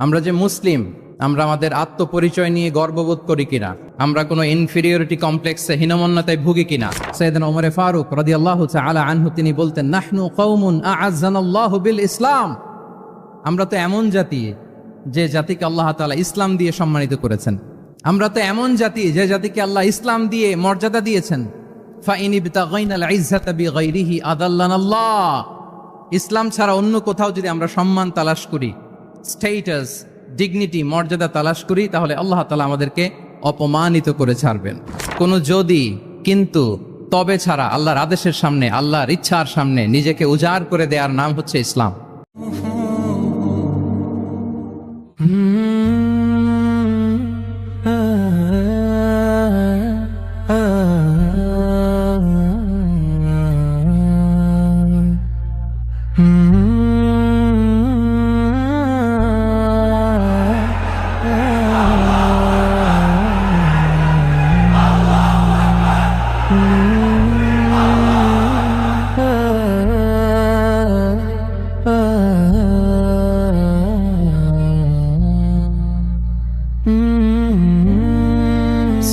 আমরা যে মুসলিম, আমরা আমাদের আত্মপরিচয় নিয়ে গর্ববোধ করি কিনা, আমরা কোনো ইনফিরিয়রিটি কমপ্লেক্সে হীনমন্যতায় ভুগি কিনা। সাইয়েদনা ওমর ফারুক রাদিয়াল্লাহু তাআলা আনহু তিনি বলতেন, নাহনু কওমুন আ'আজ্জানাল্লাহু বিল ইসলাম। আমরা তো এমন জাতি যে জাতিকে আল্লাহ তাআলা ইসলাম দিয়ে সম্মানিত করেছেন। আমরা তো এমন জাতি যে জাতিকে আল্লাহ ইসলাম দিয়ে মর্যাদা দিয়েছেন। ফাইন ইবতাগাইনাল ইজ্জাতা বিগাইরিহি আদাল্লানাল্লাহ। ইসলাম ছাড়া অন্য কোথাও যদি আমরা সম্মান তালাশ করি, স্টেটাস, ডিগনিটি, মর্যাদা তালাশ করি, তাহলে আল্লাহ তাআলা আমাদেরকে অপমানিত করে ছাড়বেন। কোনো যদি, কিন্তু, তবে ছাড়া আল্লাহর আদেশের সামনে, আল্লাহর ইচ্ছার সামনে নিজেকে উজাড় করে দেওয়ার নাম হচ্ছে ইসলাম।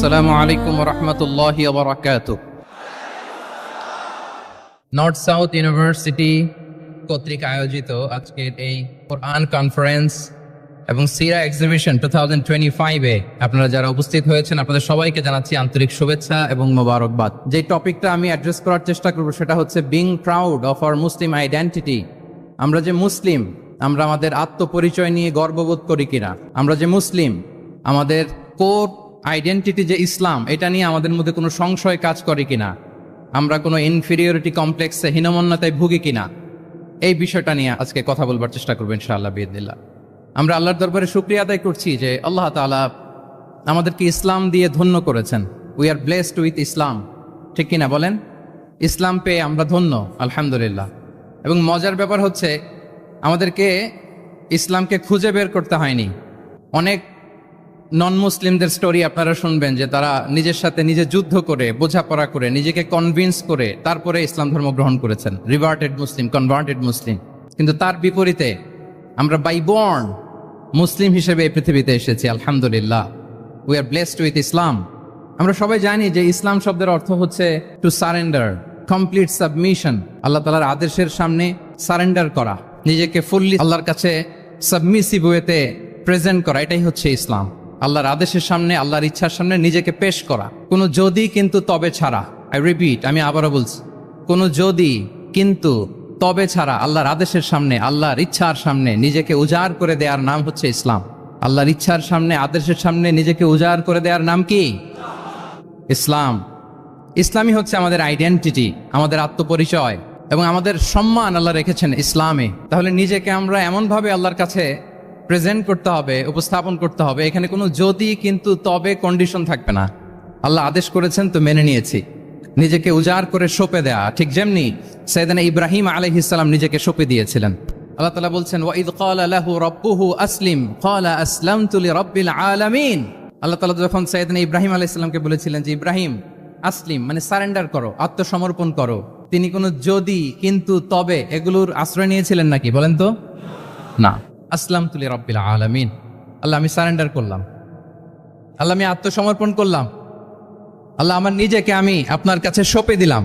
আসসালামু আলাইকুম ওয়া রাহমাতুল্লাহি ওয়া বারাকাতুহু। নর্থ সাউথ ইউনিভার্সিটি কর্তৃক আয়োজিত আজকের এই কোরআন কনফারেন্স এবং সিরা এক্সিবিশন 2025-এ আপনারা যারা উপস্থিত হয়েছেন, আপনাদের সবাইকে জানাচ্ছি আন্তরিক শুভেচ্ছা এবং মোবারকবাদ। যে টপিকটা আমি অ্যাড্রেস করার চেষ্টা করব সেটা হচ্ছে being proud of our Muslim identity. আমরা যে মুসলিম, আমরা আমাদের আত্মপরিচয় নিয়ে গর্ববোধ করি কিনা। আমরা যে মুসলিম, আমাদের কোর আইডেন্টিটি যে ইসলাম, এটা নিয়ে আমাদের মধ্যে কোনো সংশয় কাজ করে কিনা, আমরা কোনো ইনফিরিয়রিটি কমপ্লেক্সে হীনমন্যতায় ভুগি কিনা, এই বিষয়টা নিয়ে আজকে কথা বলবার চেষ্টা করবো ইনশাআল্লাহ বিইذনিল্লাহ। আমরা আল্লাহর দরবারে শুকরিয়া আদায় করছি যে আল্লাহ তাআলা আমাদেরকে ইসলাম দিয়ে ধন্য করেছেন। উই আর ব্লেসড উইথ ইসলাম, ঠিক কিনা বলেন? ইসলাম পেয়ে আমরা ধন্য, আলহামদুলিল্লাহ। এবং মজার ব্যাপার হচ্ছে আমাদেরকে ইসলামকে খুঁজে বের করতে হয়নি। অনেক নন মুসলিমদের স্টোরি আপনারা শুনবেন যে তারা নিজের সাথে নিজে যুদ্ধ করে, বোঝাপড়া করে, নিজেকে কনভিন্স করে তারপরে ইসলাম ধর্ম গ্রহণ করেছেন, রিভার্টেড মুসলিম, কনভার্টেড মুসলিম। কিন্তু তার বিপরীতে আমরা বাই বর্ন মুসলিম হিসেবে এই পৃথিবীতে এসেছি, আলহামদুলিল্লাহ। উই আর ব্লেসড উইথ ইসলাম। আমরা সবাই জানি যে ইসলাম শব্দের অর্থ হচ্ছে টু সারেন্ডার, কমপ্লিট সাবমিশন। আল্লাহ তাআলার আদেশের সামনে সারেন্ডার করা, নিজেকে ফুললি আল্লাহর কাছে সাবমিসিভ ওয়েতে প্রেজেন্ট করা, এটাই হচ্ছে ইসলাম। আল্লাহর আদেশের সামনে, আল্লাহর ইচ্ছার সামনে নিজেকে পেশ করা, কোনো যদি, কিন্তু, তবে ছাড়া। আই রিপিট, আমি আবারও বলছি, কোনো যদি, কিন্তু, তবে ছাড়া আল্লাহর আদেশের সামনে, আল্লাহর ইচ্ছার সামনে নিজেকে উজাড় করে দেওয়ার নাম হচ্ছে ইসলাম। আল্লাহর ইচ্ছার সামনে, আদেশের সামনে নিজেকে উজাড় করে দেওয়ার নাম কি? ইসলাম। ইসলামই হচ্ছে আমাদের আইডেন্টিটি, আমাদের আত্মপরিচয় এবং আমাদের সম্মান আল্লাহ রেখেছেন ইসলামে। তাহলে নিজেকে আমরা এমনভাবে আল্লাহর কাছে প্রেজেন্ট করতে হবে, উপস্থাপন করতে হবে, এখানে কোনো যদি, কিন্তু, তবে কন্ডিশন থাকবে না। আল্লাহ আদেশ করেছেন তো মেনে নিয়েছি। নিজেকে উজাড় করে সঁপে দেয়া, ঠিক যেমনি সাইয়েদনা ইব্রাহিম আলাইহিস সালাম নিজেকে সঁপে দিয়েছিলেন। আল্লাহ তাআলা বলছেন, ওয়া ইয ক্বালা লাহু রাব্বুহু আসলিম ক্বালা আসলামতু লিরাব্বিল আলামিন। আল্লাহ তাআলা যখন সাইয়েদনা ইব্রাহিম আলাইহিস সালামকে বলেছিলেন যে ইব্রাহিম আসলিম, মানে সারেন্ডার করো, আত্মসমর্পণ করো, তিনি কোনো যদি, কিন্তু, তবে এগুলোর আশ্রয় নিয়েছিলেন নাকি? বলেন তো না। আসলামতু লিরাব্বিল আলামিন, আল্লাহ আমি সারেন্ডার করলাম, আল্লাহ আমি আত্মসমর্পণ করলাম, আল্লাহ আমার নিজেকে আমি আপনার কাছে সঁপে দিলাম।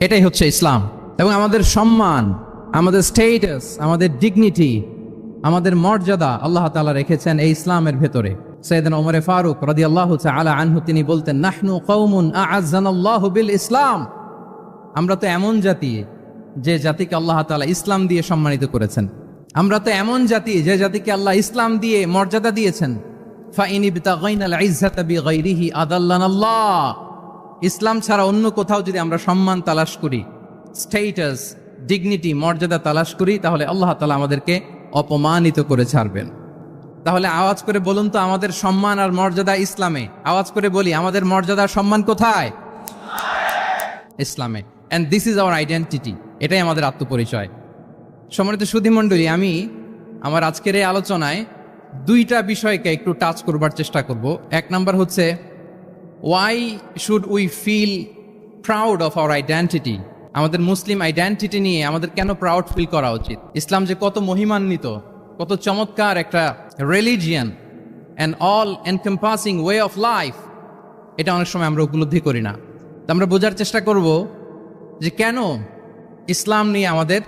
এটাই হচ্ছে ইসলাম। এবং আমাদের সম্মান, আমাদের স্টেটাস, আমাদের ডিগনিটি, আমাদের মর্যাদা আল্লাহ তাআলা রেখেছেন এই ইসলামের ভেতরে। সাইয়েদনা ওমর ফারুক রাদিয়াল্লাহু তাআলা আনহু তিনি বলতেন, নাহনু কওমুন আ'আজ্জানাল্লাহু বিল ইসলাম। আমরা তো এমন জাতি যে জাতিকে আল্লাহ তাআলা ইসলাম দিয়ে সম্মানিত করেছেন। আমরা তো এমন জাতি যে জাতিকে আল্লাহ ইসলাম দিয়ে মর্যাদা দিয়েছেন। ফাইন ইবতাগাইনাল ইজ্জাতা বিগাইরিহি আদাল্লানাল্লাহ। ইসলাম ছাড়া অন্য কোথাও যদি আমরা সম্মান তালাশ করি, স্টেটাস, ডিগনিটি, মর্যাদা তালাশ করি, তাহলে আল্লাহ তাআলা আমাদেরকে অপমানিত করে ছাড়বেন। তাহলে আওয়াজ করে বলুন তো, আমাদের সম্মান আর মর্যাদা ইসলামে। আওয়াজ করে বলি, আমাদের মর্যাদা সম্মান কোথায়? ইসলামে। And this is our identity, এটাই আমাদের আত্মপরিচয়। সম্মানিত সুধীমণ্ডলী, আমি আমার আজকের এই আলোচনায় দুইটা বিষয়কে একটু টাচ করবার চেষ্টা করব। এক নাম্বার হচ্ছে, why should we feel proud of our identity. আমাদের মুসলিম আইডেন্টিটি নিয়ে আমাদের কেন প্রাউড ফিল করা উচিত? ইসলাম যে কত মহিমান্বিত, কত চমৎকার একটা religion and all encompassing way of life, এটা অনেক সময় আমরা উপলব্ধি করি না। তো আমরা বোঝার চেষ্টা করব যে কেন ইসলাম নিয়ে আমাদের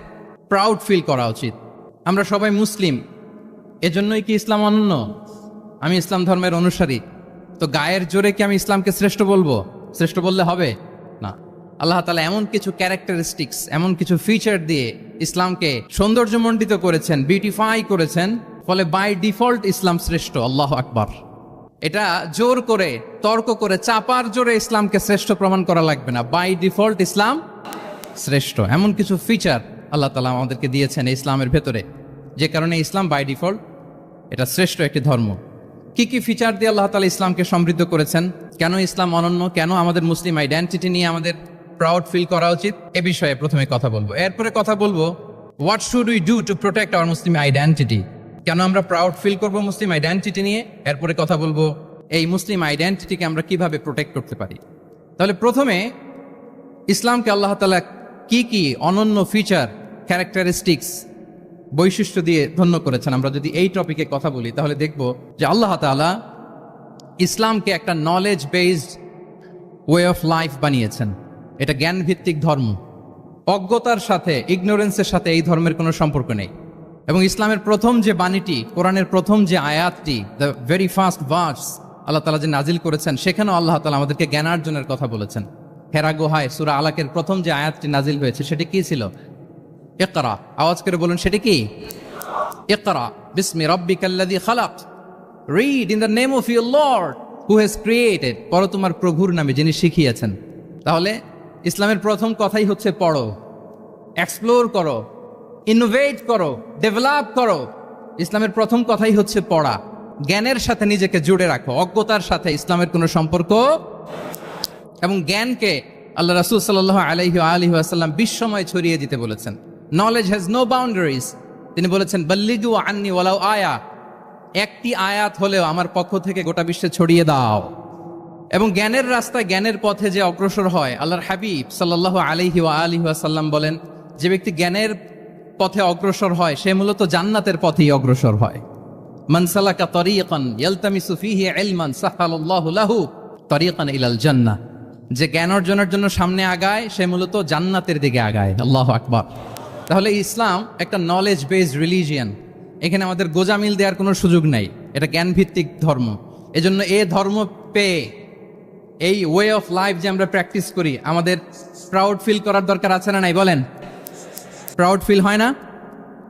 প্রাউড ফিল করা উচিত। আমরা সবাই মুসলিম, এজন্যই কি ইসলাম অনন্য? আমি ইসলাম ধর্মের অনুসারী, তো গায়ের জোরে কি আমি ইসলামকে শ্রেষ্ঠ বলবো? শ্রেষ্ঠ বললে হবে না। আল্লাহ তাআলা এমন কিছু ক্যারেক্টারিস্টিক্স, এমন কিছু ফিচার দিয়ে ইসলামকে সৌন্দর্যমণ্ডিত করেছেন, বিউটিফাই করেছেন, ফলে বাই ডিফল্ট ইসলাম শ্রেষ্ঠ। আল্লাহু আকবার। এটা জোর করে, তর্ক করে, চাপার জোরে ইসলামকে শ্রেষ্ঠ প্রমাণ করা লাগবে না। বাই ডিফল্ট ইসলাম শ্রেষ্ঠ। এমন কিছু ফিচার আল্লাহ তাআলা আমাদেরকে দিয়েছেন ইসলামের ভেতরে, যে কারণে ইসলাম বাই ডিফল্ট এটা শ্রেষ্ঠ একটি ধর্ম। কি কি ফিচার দিয়ে আল্লাহ তাআলা ইসলামকে সমৃদ্ধ করেছেন, কেন ইসলাম অনন্য, কেন আমাদের মুসলিম আইডেন্টিটি নিয়ে আমাদের প্রাউড ফিল করা উচিত, এ বিষয়ে প্রথমে কথা বলবো। এরপরে কথা বলবো what should we do to protect our Muslim identity, কেন আমরা প্রাউড ফিল করব মুসলিম আইডেন্টিটি নিয়ে। এরপরে কথা বলবো এই মুসলিম আইডেন্টিটিকে আমরা কিভাবে প্রোটেক্ট করতে পারি। তাহলে প্রথমে ইসলামকে আল্লাহ তাআলা কি কি অনন্য ফিচার, ক্যারেক্টারিস্টিক্স, বৈশিষ্ট্য দিয়ে ধন্য করেছেন। আমরা যদি এই টপিকে কথা বলি তাহলে দেখব যে আল্লাহ তাআলা ইসলামকে একটা knowledge based way of life বানিয়েছেন। এটা জ্ঞান ভিত্তিক ধর্ম। অজ্ঞতার সাথে, ইগনোরেন্সের সাথে এই ধর্মের কোনো সম্পর্ক নেই। এবং ইসলামের প্রথম যে বাণীটি, কোরআনের প্রথম যে আয়াতটি, দ্য ভেরি ফার্স্ট ভার্স আল্লাহ তাআলা যে নাজিল করেছেন, সেখানেও আল্লাহ তাআলা আমাদেরকে জ্ঞানার্জনের কথা বলেছেন। হেরা গুহায় সূরা আলাকের প্রথম যে আয়াতটি নাজিল হয়েছে সেটি কি ছিল? ইকরা। আওয়াজ করে বলুন, সেটি কি? ইকরা বিসমি রাব্বিকাল্লাযী খালাক, read in the name of your lord who has created, পড়ো তোমার প্রভুর নামে যিনি শিখিয়েছেন। তাহলে ইসলামের প্রথম কথাই হচ্ছে পড়ো, এক্সপ্লোর করো, ইনোভেট করো, ডেভেলপ করো। ইসলামের প্রথম কথাই হচ্ছে পড়া। জ্ঞানের সাথে নিজেকে জুড়ে রাখো, অজ্ঞতার সাথে ইসলামের কোনো সম্পর্ক। এবং জ্ঞানকে আল্লাহ রাসূল সাল্লাল্লাহু আলাইহি ওয়াসাল্লাম বিশ্বময় ছড়িয়ে দিতে বলেছেন। Knowledge has no boundaries. তিনি বলেছেন বাল্লিগু আন্নি ওয়ালাউ আয়া, একটি আয়াত হলেও আমার পক্ষ থেকে গোটা বিশ্বে ছড়িয়ে দাও। এবং জ্ঞানের রাস্তায়, জ্ঞানের পথে যে অগ্রসর হয়, আল্লাহর হাবিব সাল্লাল্লাহু আলাইহি ওয়াসাল্লাম বলেন, যে ব্যক্তি জ্ঞানের পথে অগ্রসর হয় সে মূলত জান্নাতের পথেই অগ্রসর হয়। মান সালাকা তরিকান ইয়ালতামিসু ফীহি ইলমান সাহালাল্লাহু লাহু তরিকান ইলাল জান্নাহ, যে জ্ঞান অর্জনের জন্য সামনে আগায় সে মূলত জান্নাতের দিকে আগায়। আল্লাহু আকবার। তাহলে ইসলাম একটা নলেজ বেসড রিলিজিয়ান। এখানে আমাদের গোজামিল দেওয়ার কোনো সুযোগ নাই, এটা জ্ঞান ভিত্তিক ধর্ম। এজন্য এই ধর্ম পেয়ে এই ওয়ে অফ লাইফ যে আমরা প্র্যাকটিস করি, আমাদের প্রাউড ফিল করার দরকার আছে না নাই? বলেন, প্রাউড ফিল হয় না?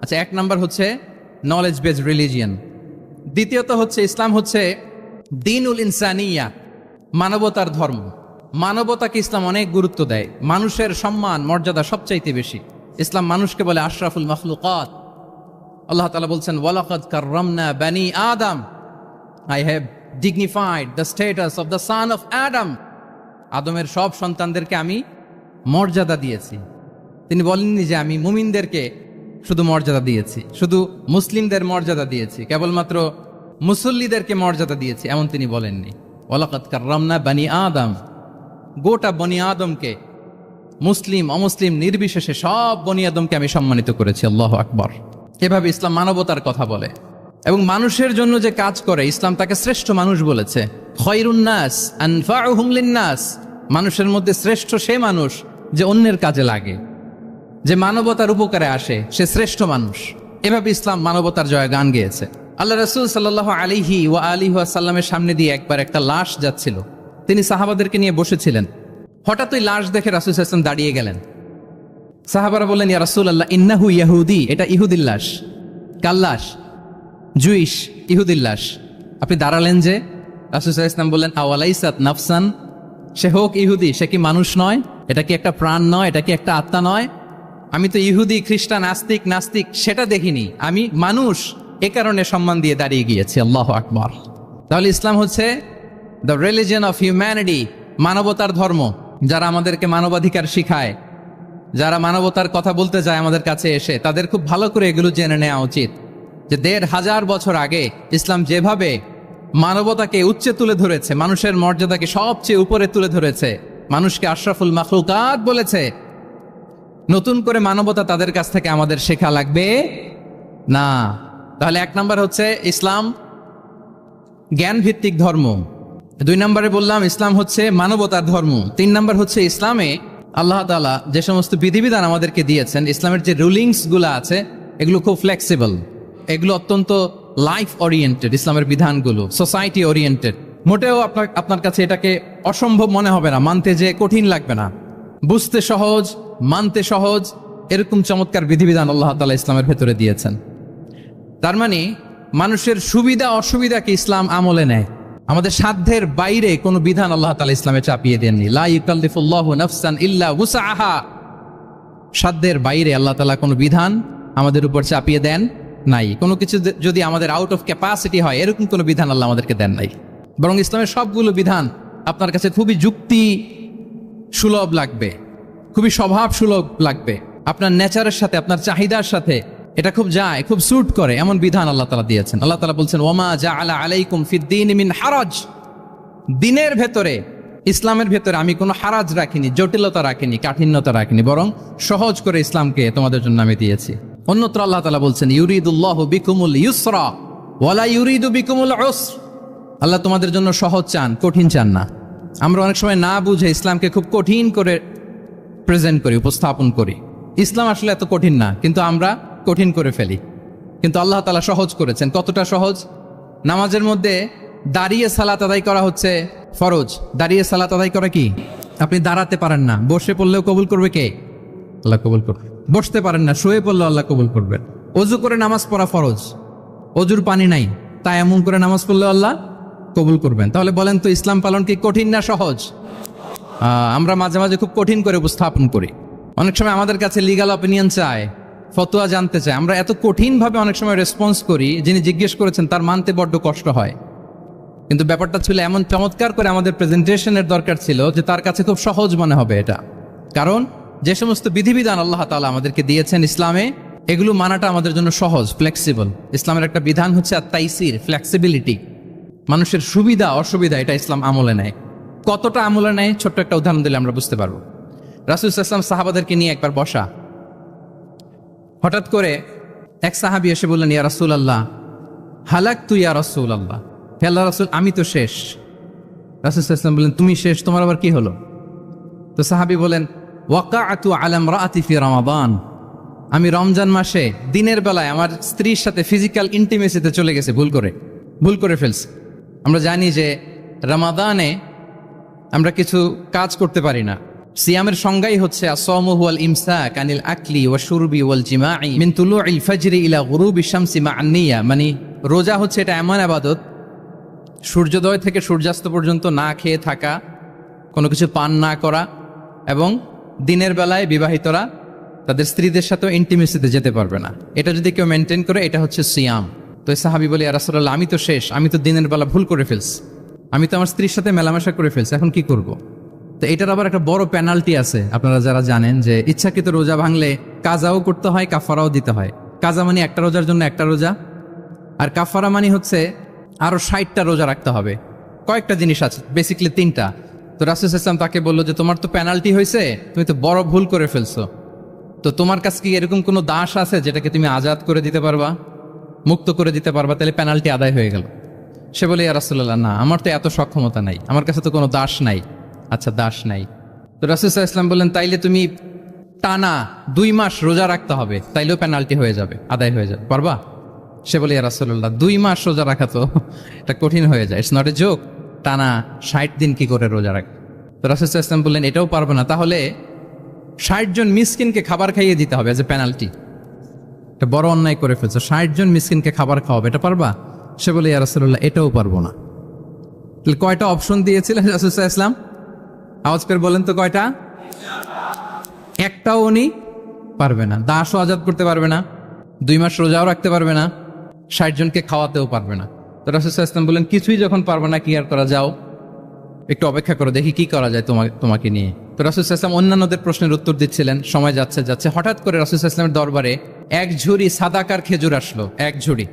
আচ্ছা, এক নাম্বার হচ্ছে নলেজ বেসড রিলিজিয়ান। দ্বিতীয়ত হচ্ছে ইসলাম হচ্ছে দ্বীনুল ইনসানিয়া, মানবতার ধর্ম। মানবতাকে ইসলাম অনেক গুরুত্ব দেয়। মানুষের সম্মান, মর্যাদা সবচাইতে বেশি। ইসলাম মানুষকে বলে আশরাফুল মাখলুকাত। আল্লাহ তাআলা বলছেন ওয়ালাকাদ কাররামনা বানি আদম, I have dignified the status of the son of Adam. আদমের সব সন্তানদেরকে আমি মর্যাদা দিয়েছি। তিনি বলেননি যে আমি মুমিনদেরকে শুধু মর্যাদা দিয়েছি, শুধু মুসলিমদের মর্যাদা দিয়েছি, কেবলমাত্র মুসল্লিদেরকে মর্যাদা দিয়েছি, এমন তিনি বলেননি। ওয়ালাকাদ কাররামনা বানি আদম, গোটা বনি আদমকে, মুসলিম অমুসলিম নির্বিশেষে সব বনি আদমকে আমি সম্মানিত করেছি। আল্লাহু আকবার। এভাবে ইসলাম মানবতার কথা বলে এবং মানুষের জন্য যে কাজ করে ইসলাম তাকে শ্রেষ্ঠ মানুষ বলেছে। খায়রুন নাস আনফাউহুম লিন-নাস, মানুষের মধ্যে শ্রেষ্ঠ সে মানুষ যে অন্যের কাজে লাগে, যে মানবতার উপকারে আসে, সে শ্রেষ্ঠ মানুষ। এভাবে ইসলাম মানবতার জয়গান গেয়েছে। আল্লাহ রাসূল সাল্লাল্লাহু আলাইহি ওয়াসাল্লামের সামনে দিয়ে একবার একটা লাশ যাচ্ছিল। তিনি সাহাবাদেরকে নিয়ে বসেছিলেন। হঠাৎ ওই লাশ দেখে রাসূল সাল্লাল্লাহু আলাইহি ওয়াসাল্লাম দাঁড়িয়ে গেলেন। সাহাবারা বললেন, ইয়া রাসূলুল্লাহ, ইন্নাহু ইয়াহুদি, এটা ইহুদির লাশ। কার লাশ? জুইশ, ইহুদির লাশ। আপনি দাঁড়ালেন যে? রাসূল সাল্লাল্লাহু আলাইহি ওয়াসাল্লাম বললেন, আওয়ালাইসাত নাফসান, সে হোক ইহুদি, সে কি মানুষ নয়? এটা কি একটা প্রাণ নয়? এটা কি একটা আত্মা নয়? আমি তো ইহুদি, খ্রিস্টান, আস্তিক, নাস্তিক সেটা দেখিনি, আমি মানুষ, এ কারণে সম্মান দিয়ে দাঁড়িয়ে গিয়েছি। আল্লাহু আকবার। তাহলে ইসলাম হচ্ছে দ্য রিলিজিয়ন অফ হিউম্যানিটি, মানবতার ধর্ম। যারা আমাদেরকে মানবাধিকার শিখায়, যারা মানবতার কথা বলতে যায় আমাদের কাছে এসে, তাদের খুব ভালো করে এগুলো জেনে নেওয়া উচিত যে ১৫০০ বছর আগে ইসলাম যেভাবে মানবতাকে উচ্চে তুলে ধরেছে, মানুষের মর্যাদাকে সবচেয়ে উপরে তুলে ধরেছে, মানুষকে আশরাফুল মাখলুকাত বলেছে, নতুন করে মানবতা তাদের কাছ থেকে আমাদের শেখা লাগবে না। তাহলে 1 নাম্বার হচ্ছে ইসলাম জ্ঞান ভিত্তিক ধর্ম, 2 নম্বরে বললাম ইসলাম হচ্ছে মানবতার ধর্ম, 3 নাম্বার হচ্ছে ইসলামে আল্লাহ তাআলা যে সমস্ত বিধিবিধান আমাদেরকে দিয়েছেন, ইসলামের যে রুলিংস গুলো আছে এগুলো খুব ফ্লেক্সিবল, এগুলো অত্যন্ত লাইফ ওরিয়েন্টেড, ইসলামের বিধানগুলো সোসাইটি ওরিয়েন্টেড। মোটেও আপনার কাছে এটাকে অসম্ভব মনে হবে না, মানতে যে কঠিন লাগবে না, বুঝতে সহজ, মানতে সহজ, এরকম চমৎকার বিধিবিধান আল্লাহ তাআলা ইসলামের ভেতরে দিয়েছেন। তার মানে মানুষের সুবিধা অসুবিধাকে ইসলাম আমলে নেয়, আমাদের সাধ্যের বাইরে কোনো বিধান আল্লাহ তাআলা ইসলামে চাপিয়ে দেননি। লা ইউকাল্লিফুল্লাহু নাফসান ইল্লা উসআহা, সাধ্যের বাইরে আল্লাহ তাআলা কোনো বিধান আমাদের উপর চাপিয়ে দেন নাই। কোনো কিছু যদি আমাদের আউট অফ ক্যাপাসিটি হয়, এরকম কোনো বিধান আল্লাহ আমাদেরকে দেন নাই। বরং ইসলামের সবগুলো বিধান আপনার কাছে খুবই যুক্তি সুলভ লাগবে, খুবই স্বভাব সুলভ লাগবে, আপনার নেচারের সাথে, আপনার চাহিদার সাথে এটা খুব যায়, খুব স্যুট করে, এমন বিধান আল্লাহ তাআলা দিয়েছেন। আল্লাহ তাআলা বলছেন ওয়ামা জাআলা আলাইকুম ফিদ্দীন মিন হারাজ, দিনের ভেতরে, ইসলামের ভেতরে আমি কোনো হারাজ রাখিনি, জটিলতা রাখিনি, কাঠিন্যতা রাখিনি, বরং সহজ করে ইসলামকে তোমাদের জন্য আমি দিয়েছি। অন্যত্র আল্লাহ তাআলা বলছেন ইউরিদুল্লাহু বিকুমুল ইউসরা ওয়ালা ইউরিদু বিকুমুল উসর, আল্লাহ তোমাদের জন্য সহজ চান, কঠিন চান না। আমরা অনেক সময় না বুঝে ইসলামকে খুব কঠিন করে প্রেজেন্ট করি, উপস্থাপন করি। ইসলাম আসলে এত কঠিন না, কিন্তু আমরা কঠিন করে ফেলি। কিন্তু আল্লাহ তাআলা সহজ করেছেন। কতটা সহজ? নামাজের মধ্যে দাঁড়িয়ে সালাত আদায় করা হচ্ছে ফরজ। দাঁড়িয়ে সালাত আদায় করা কি? আপনি দাঁড়াতে পারেন না, বসে পড়লেও কবুল করবে কে? আল্লাহ কবুল করবে। বসতে পারেন না, শুয়ে পড়লেও আল্লাহ কবুল করবেন। অজু করে নামাজ পড়া ফরজ, অজুর পানি নাই, তাই এমন করে নামাজ পড়লেও আল্লাহ কবুল করবেন। তাহলে বলেন তো ইসলাম পালন কি কঠিন না সহজ? আমরা মাঝে মাঝে খুব কঠিন করে উপস্থাপন করি। অনেক সময় আমাদের কাছে লিগ্যাল অপিনিয়ন চায়, ফতোয়া জানতে চায়, আমরা এত কঠিনভাবে অনেক সময় রেসপন্স করি, যিনি জিজ্ঞেস করেছেন তার মানতে বড্ড কষ্ট হয়। কিন্তু ব্যাপারটা ছিল এমন চমৎকার করে আমাদের প্রেজেন্টেশনের দরকার ছিল যে তার কাছে খুব সহজ মনে হবে এটা। কারণ যে সমস্ত বিধিবিধান আল্লাহ তাআলা আমাদেরকে দিয়েছেন ইসলামে, এগুলো মানাটা আমাদের জন্য সহজ, ফ্লেক্সিবল। ইসলামের একটা বিধান হচ্ছে আত-তাইসির, ফ্লেক্সিবিলিটি, মানুষের সুবিধা অসুবিধা, এটা ইসলাম আমলে নেয়। কতটা আমলে নেয় ছোট্ট একটা উদাহরণ দিলে আমরা বুঝতে পারবো। রাসূল সাল্লাল্লাহু আলাইহি ওয়াসাল্লাম সাহাবাদেরকে নিয়ে একবার বসা, হঠাৎ করে এক সাহাবী এসে বললেন ইয়া রাসূলুল্লাহ হালাকতু ইয়া রাসূলুল্লাহ, হে আল্লাহর রাসূল আমি তো শেষ। রাসূল সাল্লাল্লাহু আলাইহি ওয়াসাল্লাম বললেন তুমি শেষ, তোমার আবার কি হলো? তো সাহাবী বলেন ওয়াকাআতু আলা ইমরাআতি ফি রমাদান, আমি রমজান মাসে দিনের বেলায় আমার স্ত্রীর সাথে ফিজিক্যাল ইন্টিমেসিতে চলে গেছে, ভুল করে ফেলছি। আমরা জানি যে রমাদানে আমরা কিছু কাজ করতে পারি না। সিয়ামের সংজ্ঞাই হচ্ছে আসসামু ওয়াল ইমসাক আনিল আকলি ওয়া শুরবি ওয়াল জিমাই মিন তুলুইল ফাজরি ইলা গুরুবি শামসি মা'আন নিয়া, মানে রোজা হচ্ছে এটা এমন ইবাদত, সূর্যোদয় থেকে সূর্যাস্ত পর্যন্ত না খেয়ে থাকা, কোনো কিছু পান না করা, এবং দিনের বেলায় বিবাহিতরা তাদের স্ত্রীদের সাথেও ইন্টিমেসিতে যেতে পারবে না। এটা যদি কেউ মেনটেন করে, এটা হচ্ছে সিয়াম। তো সাহাবী বলে ইয়া রাসূলুল্লাহ আমি তো শেষ, আমি তো দিনের বেলা ভুল করে ফেলছি, আমি তো আমার স্ত্রীর সাথে মেলামেশা করে ফেলছি, এখন কি করব? তো এটার আবার একটা বড় পেনাল্টি আছে, আপনারা যারা জানেন যে ইচ্ছাকৃত রোজা ভাঙলে কাজাও করতে হয়, কাফারাও দিতে হয়। কাজা মানে একটা রোজার জন্য একটা রোজা, আর কাফারা মানে হচ্ছে আরো 60টা রোজা রাখতে হবে। কয়েকটা জিনিস আছে, বেসিক্যালি 3টা। তো রাসূল সাল্লাল্লাহু আলাইহি ওয়াসাল্লাম তাকে বললো যে তোমার তো পেনাল্টি হয়েছে, তুমি তো বড় ভুল করে ফেলছো, তো তোমার কাছে কি এরকম কোনো দাস আছে যেটাকে তুমি আজাদ করে দিতে পারবা, মুক্ত করে দিতে পারবা, তাহলে পেনাল্টি আদায় হয়ে গেল। সে বলে ইয়া রাসূলুল্লাহ না, আমার তো এত সক্ষমতা নাই, আমার কাছে তো কোনো দাস নাই। আচ্ছা দাস নাই, তো রাসূল সাল্লাল্লাহু আলাইহি ওয়াসাল্লাম বললেন তাইলে তুমি টানা 2 মাস রোজা রাখতে হবে, তাইলেও পেনাল্টি হয়ে যাবে, আদায় হয়ে যাবে, পারবা? সে বলে ইয়া রাসূলুল্লাহ 2 মাস রোজা রাখা তো এটা কঠিন হয়ে যায়, ইটস নট এ জোক, টানা 60 দিন কি করে রোজা রাখ? তো রাসূল সাল্লাল্লাহু আলাইহি ওয়াসাল্লাম বললেন এটাও পারবে না, তাহলে 60 জন মিসকিনকে খাবার খাইয়ে দিতে হবে এজ এ পেনাল্টি। এটা বড় অন্যায় করে ফেলছো, 60 জন মিসকিনকে খাবার খাওয়াবে, এটা পারবা? সে বলে ইয়া রাসূলুল্লাহ এটাও পারবো না। তাহলে কয়টা অপশন দিয়েছিলেন রাসূল সাল্লাল্লাহু আলাইহি ওয়াসাল্লাম? আওয়াজ করে বলেন তো কয়টা? একটাও উনি পারবে না। দাসও আজাদ করতে পারবে না, 2 মাস রোজাও রাখতে পারবে না, 60 জনকে খাওয়াতেও পারবে না। তো রাসূল সাল্লাল্লাহু আলাইহি ওয়াসাল্লাম বললেন কিছুই যখন পারবে না, কি আর করা, যাও একটু অপেক্ষা করো, দেখি কি করা যায় তোমাকে নিয়ে। তো রাসূল সাল্লাল্লাহু আলাইহি ওয়াসাল্লাম অন্যান্যদের প্রশ্নের উত্তর দিচ্ছিলেন, সময় যাচ্ছে, হঠাৎ করে রাসূল সাল্লাল্লাহু আলাইহি ওয়াসাল্লামের দরবারে এক ঝুড়ি সাদাকার খেজুর আসলো, এক ঝুড়ি।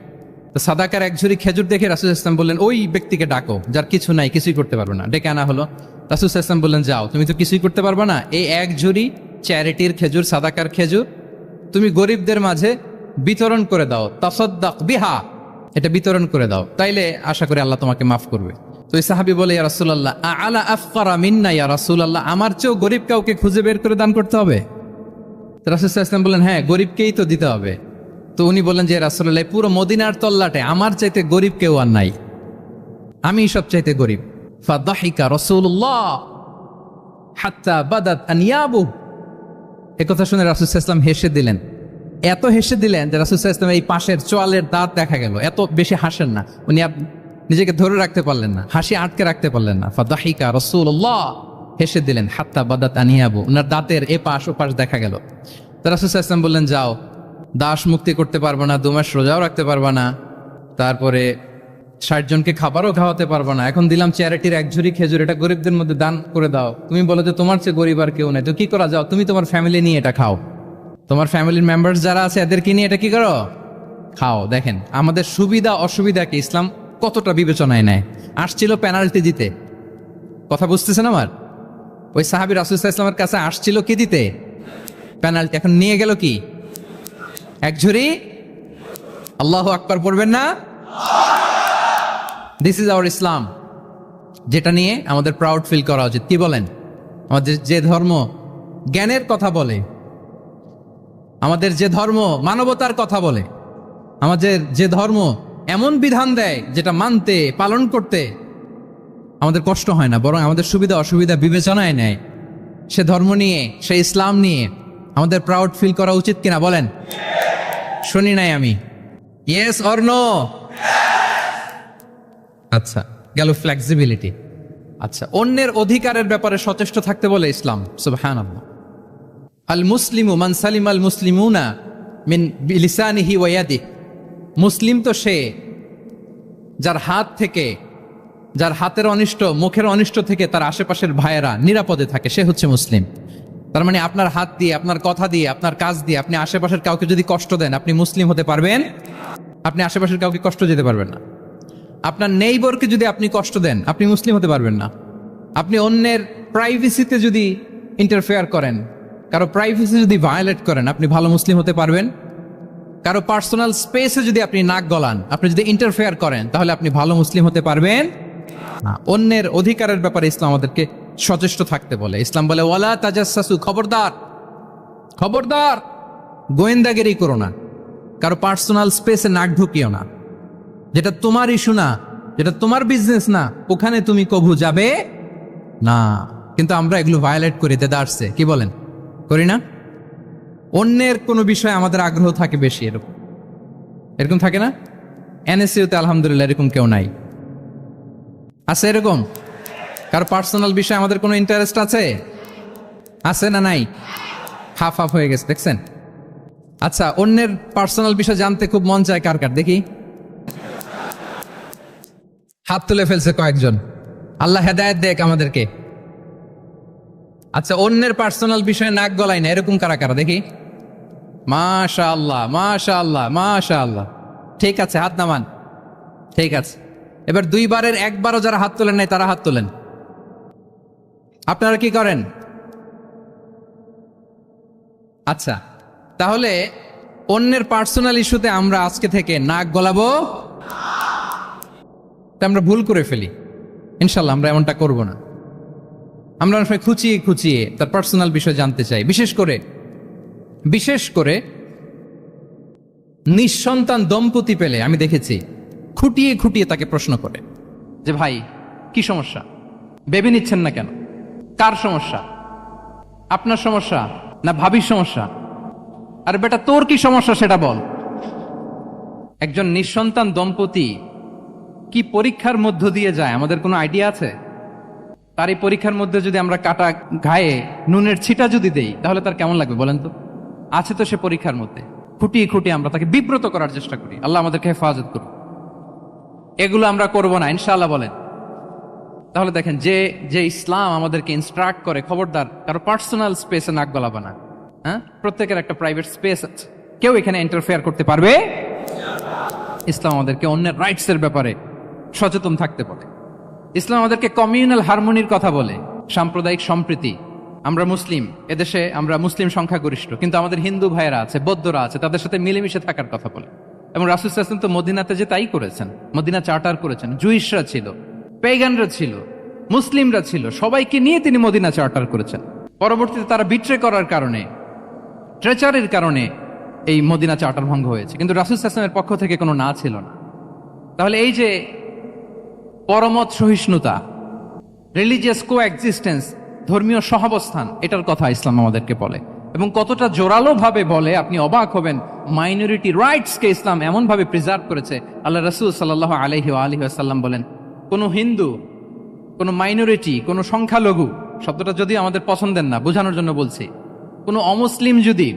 তো সাদাকার এক ঝুড়ি খেজুর দেখে রাসূল সাল্লাল্লাহু আলাইহি ওয়াসাল্লাম বললেন ওই ব্যক্তিকে ডাকো যার কিছু নাই, কিছুই করতে পারবে না। ডেকে আনা হলো। রাসূল সাল্লাল্লাহু আলাইহি ওয়াসাল্লাম বললেন যাও, তুমি তো কিছুই করতে পারবে না, এই এক ঝুড়ি চ্যারিটির খেজুর, সাদাকার খেজুর, তুমি গরিবদের মাঝে বিতরণ করে দাও, তাসাদ্দাক বিহা, এটা বিতরণ করে দাও, তাইলে আশা করি আল্লাহ তোমাকে মাফ করবে। তো এই সাহাবী বলে, ইয়া রাসূলুল্লাহ আলা আফকারা মিন্না ইয়া রাসূলুল্লাহ, আমার চেয়েও গরিব কাউকে খুঁজে বের করে দান করতে হবে? রাসূল সাল্লাল্লাহু আলাইহি ওয়াসাল্লাম বললেন, হ্যাঁ, গরিবকেই তো দিতে হবে। তো উনি বললেন যে রাসূলুল্লাহ, পুরো মদিনার তল্লাটে আমার চাইতে গরিব কেউ আর নাই, আমি সবচাইতে গরিব। ফাদাহিকা রাসূলুল্লাহ হাত্তা বাদাত আনিয়াবু, একথা শুনে রাসূল সাল্লাল্লাহু আলাইহি ওয়াসাল্লাম হেসে দিলেন। এত হেসে দিলেন যে রাসূল সাল্লাল্লাহু আলাইহি ওয়াসাল্লাম এই পাশের চোয়ালের দাঁত দেখা গেল। এত বেশি হাসেন না উনি, নিজেকে ধরে রাখতে পারলেন না, হাসি আটকে রাখতে পারলেন না। ফাদাহিকা রাসূলুল্লাহ, হেসে দিলেন। হাত্তা বাদাত আনিয়াবু, ওনার দাঁতের এ পাশ ও পাশ দেখা গেল। তো রাসূল সাল্লাল্লাহু আলাইহি ওয়াসাল্লাম বললেন, যাও, দাস মুক্তি করতে পারবা না, 2 মাস রোজাও রাখতে পারবা না, তারপরে 60 জনকে খাবারও খাওয়াতে পারবা না, এখন দিলাম চ্যারিটির 1 ঝুড়ি খেজুর, এটা গরিবদের মধ্যে দান করে দাও। তুমি বলো যে তোমার চেয়ে গরিব আর কেউ নাই, তো কি করা, যাও তুমি তোমার ফ্যামিলি নিয়ে এটা খাও, তোমার ফ্যামিলির মেম্বার্স যারা আছে এদেরকে নিয়ে এটা কি করো, খাও। দেখেন আমাদের সুবিধা অসুবিধাকে ইসলাম কতটা বিবেচনায় নেয়। আসছিল পেনাল্টি দিতে, কথা বুঝতেছেন আমার? ওই সাহাবী রাসূল সাল্লাল্লাহু আলাইহি ওয়াসাল্লামের কাছে আসছিল কি দিতে, পেনাল্টি, এখন নিয়ে গেল কি 1 ঝুড়ি। আল্লাহু আকবার পড়বেন না? দিস ইজ আওয়ার ইসলাম, যেটা নিয়ে আমাদের প্রাউড ফিল করা উচিত। কি বলেন? আমাদের যে ধর্ম জ্ঞানের কথা বলে, আমাদের যে ধর্ম মানবতার কথা বলে, আমাদের যে ধর্ম এমন বিধান দেয় যেটা মানতে পালন করতে আমাদের কষ্ট হয় না, বরং আমাদের সুবিধা অসুবিধা বিবেচনায় নেয়, সে ধর্ম নিয়ে, সে ইসলাম নিয়ে আমাদের প্রাউড ফিল করা উচিত কিনা বলেন? শুনি নাই আমি, ইয়েস অর নো? আচ্ছা, গেল ফ্লেক্সিবিলিটি। আচ্ছা, অন্যের অধিকারের ব্যাপারে সচেষ্ট থাকতে বলে ইসলাম। সুবহানাল্লাহ। আল মুসলিমু মান সালিমাল মুসলিমুনা মিন বিলিসানিহি ওয়া ইয়াদিহি, মুসলিম তো সে যার হাত থেকে, যার হাতের অনিষ্ট, মুখের অনিষ্ট থেকে তার আশেপাশের ভাইয়েরা নিরাপদে থাকে, সে হচ্ছে মুসলিম। তার মানে আপনার হাত দিয়ে, আপনার কথা দিয়ে, আপনার কাজ দিয়ে আপনি আশেপাশের কাউকে যদি কষ্ট দেন, আপনি মুসলিম হতে পারবেন? আপনি আশেপাশের কাউকে কষ্ট দিতে পারবেন না। আপনার নেইবরকে যদি আপনি কষ্ট দেন, আপনি মুসলিম হতে পারবেন না। আপনি অন্যের প্রাইভেসিতে যদি ইন্টারফেয়ার করেন, কারো প্রাইভেসি যদি ভায়োলেট করেন, আপনি ভালো মুসলিম হতে পারবেন? কারো পার্সোনাল স্পেসে যদি আপনি নাক গলান, আপনি যদি ইন্টারফেয়ার করেন, তাহলে আপনি ভালো মুসলিম হতে পারবেন না। অন্যের অধিকারের ব্যাপারে ইসলাম আমাদেরকে সচেষ্ট থাকতে বলে। ইসলাম বলে ওয়ালা তাজাসসু, খবরদার, খবরদার, গোয়েন্দাগিরি করো না, কারো পার্সোনাল স্পেসে নাক ঢুকিও না। যেটা তোমার ইস্যু না, যেটা তোমার বিজনেস না, ওখানে তুমি কভু যাবে না। কিন্তু আমরা এগুলো ভায়োলেট করি, দেদারসে, কি বলেন, করি না? অন্যের কোনো বিষয়ে আমাদের আগ্রহ থাকে বেশি, এরকম এরকম থাকে না? এনএসইউতে আলহামদুলিল্লাহ এরকম কেউ নাই, আছে এরকম? কারো পার্সোনাল বিষয়ে আমাদের কোনো ইন্টারেস্ট আছে? আছে না নাই? হাফ হাফ হয়ে গেছে, দেখছেন? আচ্ছা, অন্যের পার্সোনাল বিষয় জানতে খুব মন চায় কার কার, দেখি হাত তুলে ফেলছে কয়েকজন। আল্লাহ হেদায়েত দেখ আমাদেরকে। আচ্ছা, অন্যের পার্সোনাল বিষয়ে নাক গলায় না, এরকম কারা কারা, দেখি। মাশাআল্লাহ, মাশাআল্লাহ, মাশাআল্লাহ। ঠিক আছে, হাত নামান। ঠিক আছে, এবার 2 বারের 1 বারও যারা হাত তোলেন নাই তারা হাত তোলেন। আপনারা কি করেন? আচ্ছা, তাহলে অন্যের পার্সোনাল ইস্যুতে আমরা আজকে থেকে নাক গলাবো, আমরা ভুল করে ফেলি। ইনশাল্লাহ আমরা এমনটা করব না। আমরা অনেক সময় খুঁচিয়ে খুঁচিয়ে তার পার্সোনাল বিষয় জানতে চাই। বিশেষ করে নিঃসন্তান দম্পতি পেলে আমি দেখেছি খুঁটিয়ে খুঁটিয়ে তাকে প্রশ্ন করে যে ভাই কি সমস্যা, বেবি নিচ্ছেন না কেন, কার সমস্যা, আপনার সমস্যা না ভাবির সমস্যা, আরে বেটা তোর কি সমস্যা সেটা বল। একজন নিঃসন্তান দম্পতি কি পরীক্ষার মধ্য দিয়ে যায় আমাদের কোনো আইডিয়া আছে? তার এই পরীক্ষার মধ্যে যদি আমরা কাটা ঘায়ে নুনের ছিটা যদি দেই, তাহলে তার কেমন লাগবে বলেন তো? আছে তো সে পরীক্ষার মধ্যে। খুঁটিয়ে খুঁটিয়ে আমরা তাকে বিব্রত করার চেষ্টা করি। আল্লাহ আমাদেরকে হেফাজত করুন। এগুলো আমরা করব না ইনশাআল্লাহ, বলেন। তাহলে দেখেন, যে ইসলাম আমাদেরকে ইনস্ট্রাক্ট করে, খবরদার কারো পার্সোনাল স্পেসে নাক গলাবা না। হ্যাঁ, প্রত্যেকের একটা প্রাইভেট স্পেস আছে, কেউ এখানে ইন্টারফেয়ার করতে পারবে। ইসলাম আমাদেরকে অন্যের রাইটস এর ব্যাপারে সচেতন থাকতে বলে। ইসলাম আমাদেরকে কমিউনাল হারমোনির কথা বলে, সাম্প্রদায়িক সম্প্রীতি। আমরা মুসলিম, এদেশে আমরা মুসলিম সংখ্যাগরিষ্ঠ, কিন্তু আমাদের হিন্দু ভাইয়েরা আছে, বৌদ্ধরা আছে, তাদের সাথে মিলেমিশে থাকার কথা বলে। এবং রাসূল সাল্লাল্লাহু আলাইহি ওয়াসাল্লাম তো মদিনাতে যে তাই করেছেন, মদিনা চার্টার করেছেন। জুইশরা ছিল, পেগানরা ছিল, মুসলিমরা ছিল, সবাইকে নিয়ে তিনি মদিনা চার্টার করেছেন। পরবর্তীতে তারা বিট্রে করার কারণে, ট্রেচারের কারণে এই মদিনা চার্টার ভঙ্গ হয়েছে, কিন্তু রাসূল সাল্লাল্লাহু আলাইহি ওয়াসাল্লামের পক্ষ থেকে কোনো না ছিল না। তাহলে এই যে পরমত সহিষ্ণুতা, রিলিজিয়াস কো এক্সিস্টেন্স, ধর্মীয় সহাবস্থান, এটার কথা ইসলাম আমাদেরকে বলে, এবং কতটা জোরালো ভাবে বলে আপনি অবাক হবেন। মাইনরিটি রাইটসকে ইসলাম এমন ভাবে প্রিজার্ভ করেছে। আল্লাহ রাসূল সাল্লাল্লাহু আলাইহি ওয়াসাল্লাম বলেন, কোন হিন্দু, কোন মাইনরিটি, কোন সংখ্যালঘু, শব্দটা যদি আমাদের পছন্দের না, বোঝানোর জন্য বলছি, কোন অমুসলিম যদি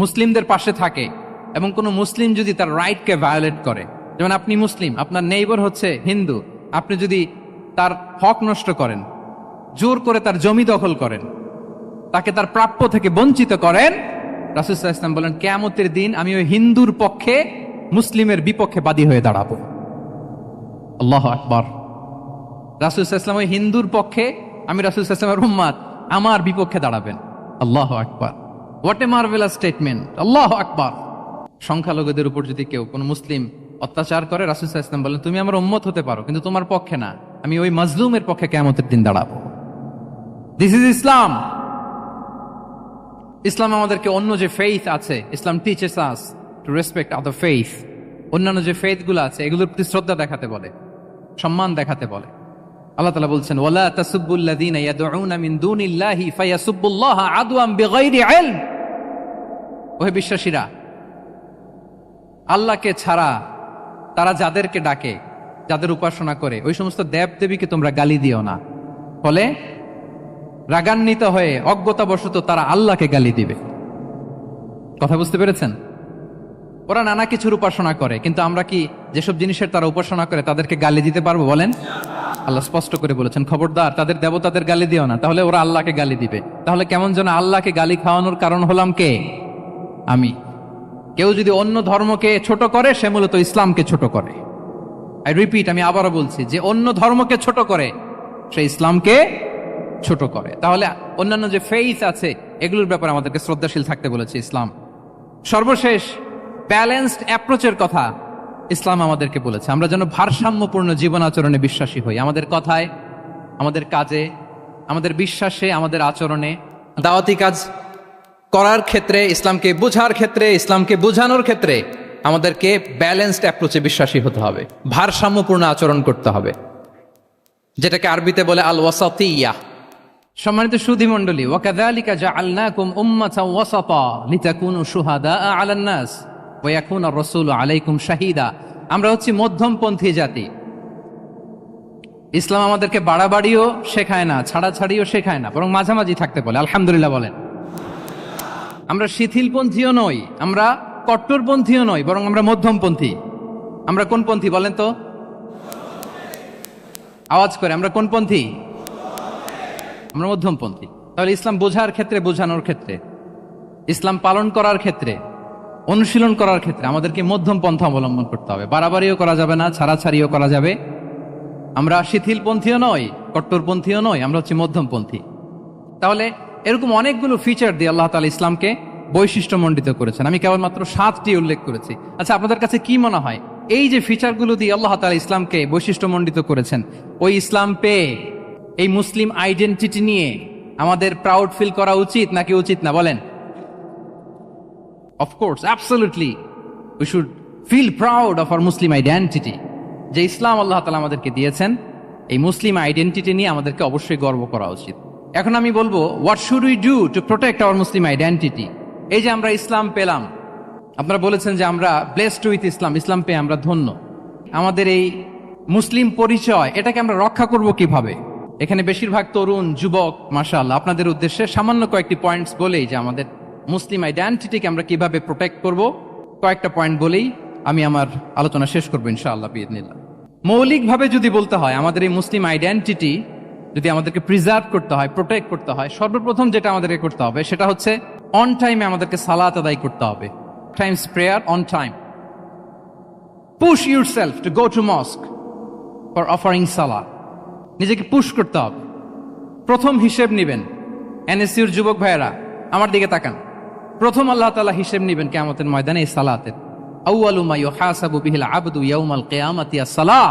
মুসলিমদের পাশে থাকে এবং কোন মুসলিম যদি তার রাইটকে ভায়োলেট করে, যেমন আপনি মুসলিম, আপনার নেইবার হচ্ছে হিন্দু, আপনি যদি তার হক নষ্ট করেন, জোর করে তার জমি দখল করেন, তাকে তার প্রাপ্য থেকে বঞ্চিত করেন, রাসূল সাল্লাল্লাহু আলাইহি ওয়াসাল্লাম বলেন কিয়ামতের দিন আমি ওই হিন্দুর পক্ষে মুসলিমের বিপক্ষে বাদী হয়ে দাঁড়াবো। আল্লাহু আকবার। রাসূল সাল্লাল্লাহু আলাইহি ওয়াসাল্লাম ওই হিন্দুর পক্ষে, আমি রাসূল সাল্লাল্লাহু আলাইহি ওয়াসাল্লামের উম্মত, আমার বিপক্ষে দাঁড়াবেন। আল্লাহু আকবার। What a marvellous statement. আল্লাহু আকবার। সংখ্যালঘুদের উপর যদি কেউ কোন মুসলিম অত্যাচার করে, রাসূল সাল্লাল্লাহু আলাইহি ওয়াসাল্লাম বলেন তুমি আমার উম্মত হতে পারো, কিন্তু তোমার পক্ষে না, আমি ওই মাজলুমের পক্ষে কিয়ামতের দিন দাঁড়াবো। দিস ইজ ইসলাম। ইসলাম আমাদেরকে অন্য যে ফেইথ আছে, Islam teaches us to respect other faith. অন্যান্য যে ফেইথ গুলো আছে এগুলোর প্রতি শ্রদ্ধা দেখাতে বলে, সম্মান দেখাতে বলে। আল্লাহ তাআলা বলছেন ওয়ালা তাসুব্বুল্লাযীনা ইয়াদউনা মিন দুনিল্লাহি ফায়াসুব্বুল্লাহা আদওয়াম বিগাইরি ইলম। ওহে বিশ্বাসীরা, আল্লাহকে ছাড়া তারা যাদেরকে ডাকে, যাদের উপাসনা করে, ওই সমস্ত দেব দেবীকে তোমরা গালি দিও না, ফলে রাগান্বিত হয়ে অজ্ঞতাবশত তারা আল্লাহকে গালি দিবে। কথা বুঝতে পেরেছেন? ওরা নানা কিছুর উপাসনা করে, কিন্তু আমরা কি যেসব জিনিসের তারা উপাসনা করে তাদেরকে গালি দিতে পারবো বলেন? আল্লাহ স্পষ্ট করে বলেছেন খবরদার তাদের দেবতাদের গালি দিও না, তাহলে ওরা আল্লাহকে গালি দিবে। তাহলে কেমন যেন আল্লাহকে গালি খাওয়ানোর কারণ হলাম কে? আমি। কেউ যদি অন্য ধর্মকে ছোট করে, সে মূলত ইসলামকে ছোট করে। আই রিপিট, আমি আবারও বলছি, যে অন্য ধর্মকে ছোট করে সে ইসলামকে ছোট করে। তাহলে অন্যান্য যে ফেইথ আছে এগুলোর ব্যাপারে আমাদেরকে শ্রদ্ধাশীল থাকতে বলেছে ইসলাম। সর্বশেষ ব্যালেন্সড অ্যাপ্রোচের কথা ইসলাম আমাদেরকে বলেছে, আমরা যেন ভারসাম্যপূর্ণ জীবন আচরণে বিশ্বাসী হই। আমাদের কথায়, আমাদের কাজে, আমাদের বিশ্বাসে, আমাদের আচরণে, দাওয়াতি কাজ করার ক্ষেত্রে, ইসলামকে বোঝার ক্ষেত্রে, ইসলামকে বোঝানোর ক্ষেত্রে আমাদেরকে ব্যালেন্সড অ্যাপ্রোচে বিশ্বাসী হতে হবে, ভারসাম্যপূর্ণ আচরণ করতে হবে, যেটাকে আরবিতে বলে আল ওয়াসাতিয়া। সম্মানিত সুধী মণ্ডলী, ওয়াকাযালিকা জাআলনাকুম উম্মাতান ওয়াসাতা লিতাকুনু শুহাদা আলান নাস ওয়া ইয়াকুনা আর-রাসূলু আলাইকুম শাহীদা। আমরা হচ্ছি মধ্যমপন্থী জাতি। ইসলাম আমাদেরকে বাড়াবাড়িও শেখায় না, ছাড়াছাড়িও শেখায় না, বরং মাঝামাঝি থাকতে বলে। আলহামদুলিল্লাহ বলেন। আমরা শিথিলপন্থীও নই, আমরা কট্টরপন্থীও নই, বরং আমরা মধ্যমপন্থী। আমরা কোন পন্থী বলেন তো? আওয়াজ করে, আমরা কোন পন্থী? আমরা মধ্যমপন্থী। তাহলে ইসলাম বোঝার ক্ষেত্রে, বোঝানোর ক্ষেত্রে, ইসলাম পালন করার ক্ষেত্রে, অনুশীলন করার ক্ষেত্রে আমাদেরকে মধ্যম পন্থা অবলম্বন করতে হবে। বাড়াবাড়িও করা যাবে না, ছাড়াছাড়িও করা যাবে। আমরা শিথিলপন্থীও নই, কট্টরপন্থীও নই, আমরা হচ্ছে মধ্যমপন্থী। তাহলে এরকম অনেকগুলো ফিচার দিয়ে আল্লাহ তাআলা ইসলামকে বৈশিষ্ট্যমণ্ডিত করেছেন। আমি কেবলমাত্র 7টি উল্লেখ করেছি। আচ্ছা, আপনাদের কাছে কি মনে হয় এই যে ফিচারগুলো দিয়ে আল্লাহ তাআলা ইসলামকে বৈশিষ্ট্যমণ্ডিত করেছেন, ওই ইসলাম পেয়ে এই মুসলিম আইডেন্টিটি নিয়ে আমাদের প্রাউড ফিল করা উচিত নাকি উচিত না বলেন? Of course, absolutely we should feel proud of our Muslim identity. যে ইসলাম আল্লাহ তাআলা আমাদেরকে দিয়েছেন, এই মুসলিম আইডেন্টিটি নিয়ে আমাদেরকে অবশ্যই গর্ব করা উচিত। এখন আমি বলবো, what should we do to protect our Muslim identity? এই যে আমরা ইসলাম পেলাম, আপনারা বলেছেন যে আমরা ব্লেসড উইথ ইসলাম, ইসলাম পেয়ে আমরা ধন্য। আমাদের এই মুসলিম পরিচয়, এটাকে আমরা রক্ষা করব কিভাবে? এখানে বেশিরভাগ তরুণ যুবক, মাশাআল্লাহ, আপনাদের উদ্দেশ্যে সামান্য কয়েকটি পয়েন্টস বলেই যে আমাদের মুসলিম আইডেন্টিটিকে আমরা কিভাবে প্রোটেক্ট করব, কয়েকটা পয়েন্ট বলেই আমি আমার আলোচনা শেষ করবো ইনশাআল্লাহ বিইذনিল্লাহ। মৌলিকভাবে যদি বলতে হয়, আমাদের এই মুসলিম আইডেন্টিটি যদি আমাদেরকে প্রিজার্ভ করতে হয়, প্রোটেক্ট করতে হয়, সর্বপ্রথম যেটা আমাদেরকে করতে হবে সেটা হচ্ছে অন টাইমে আমাদেরকে সালাত আদায় করতে হবে। Times prayer on time. Push yourself to go to মস্ক for offering সালাত। নিজেকে পুশ করতে হবে। প্রথম হিসেব নিবেন এনএসইউর যুবক ভাইয়েরা আমার দিকে তাকান। প্রথম আল্লাহ তাআলা হিসেব নেবেন কিয়ামতের ময়দানে এই সালাতের। আউয়ালু মা ইউহাসাবু বিহিল আবদু ইয়াউমাল কিয়ামাতি আস-সালাহ।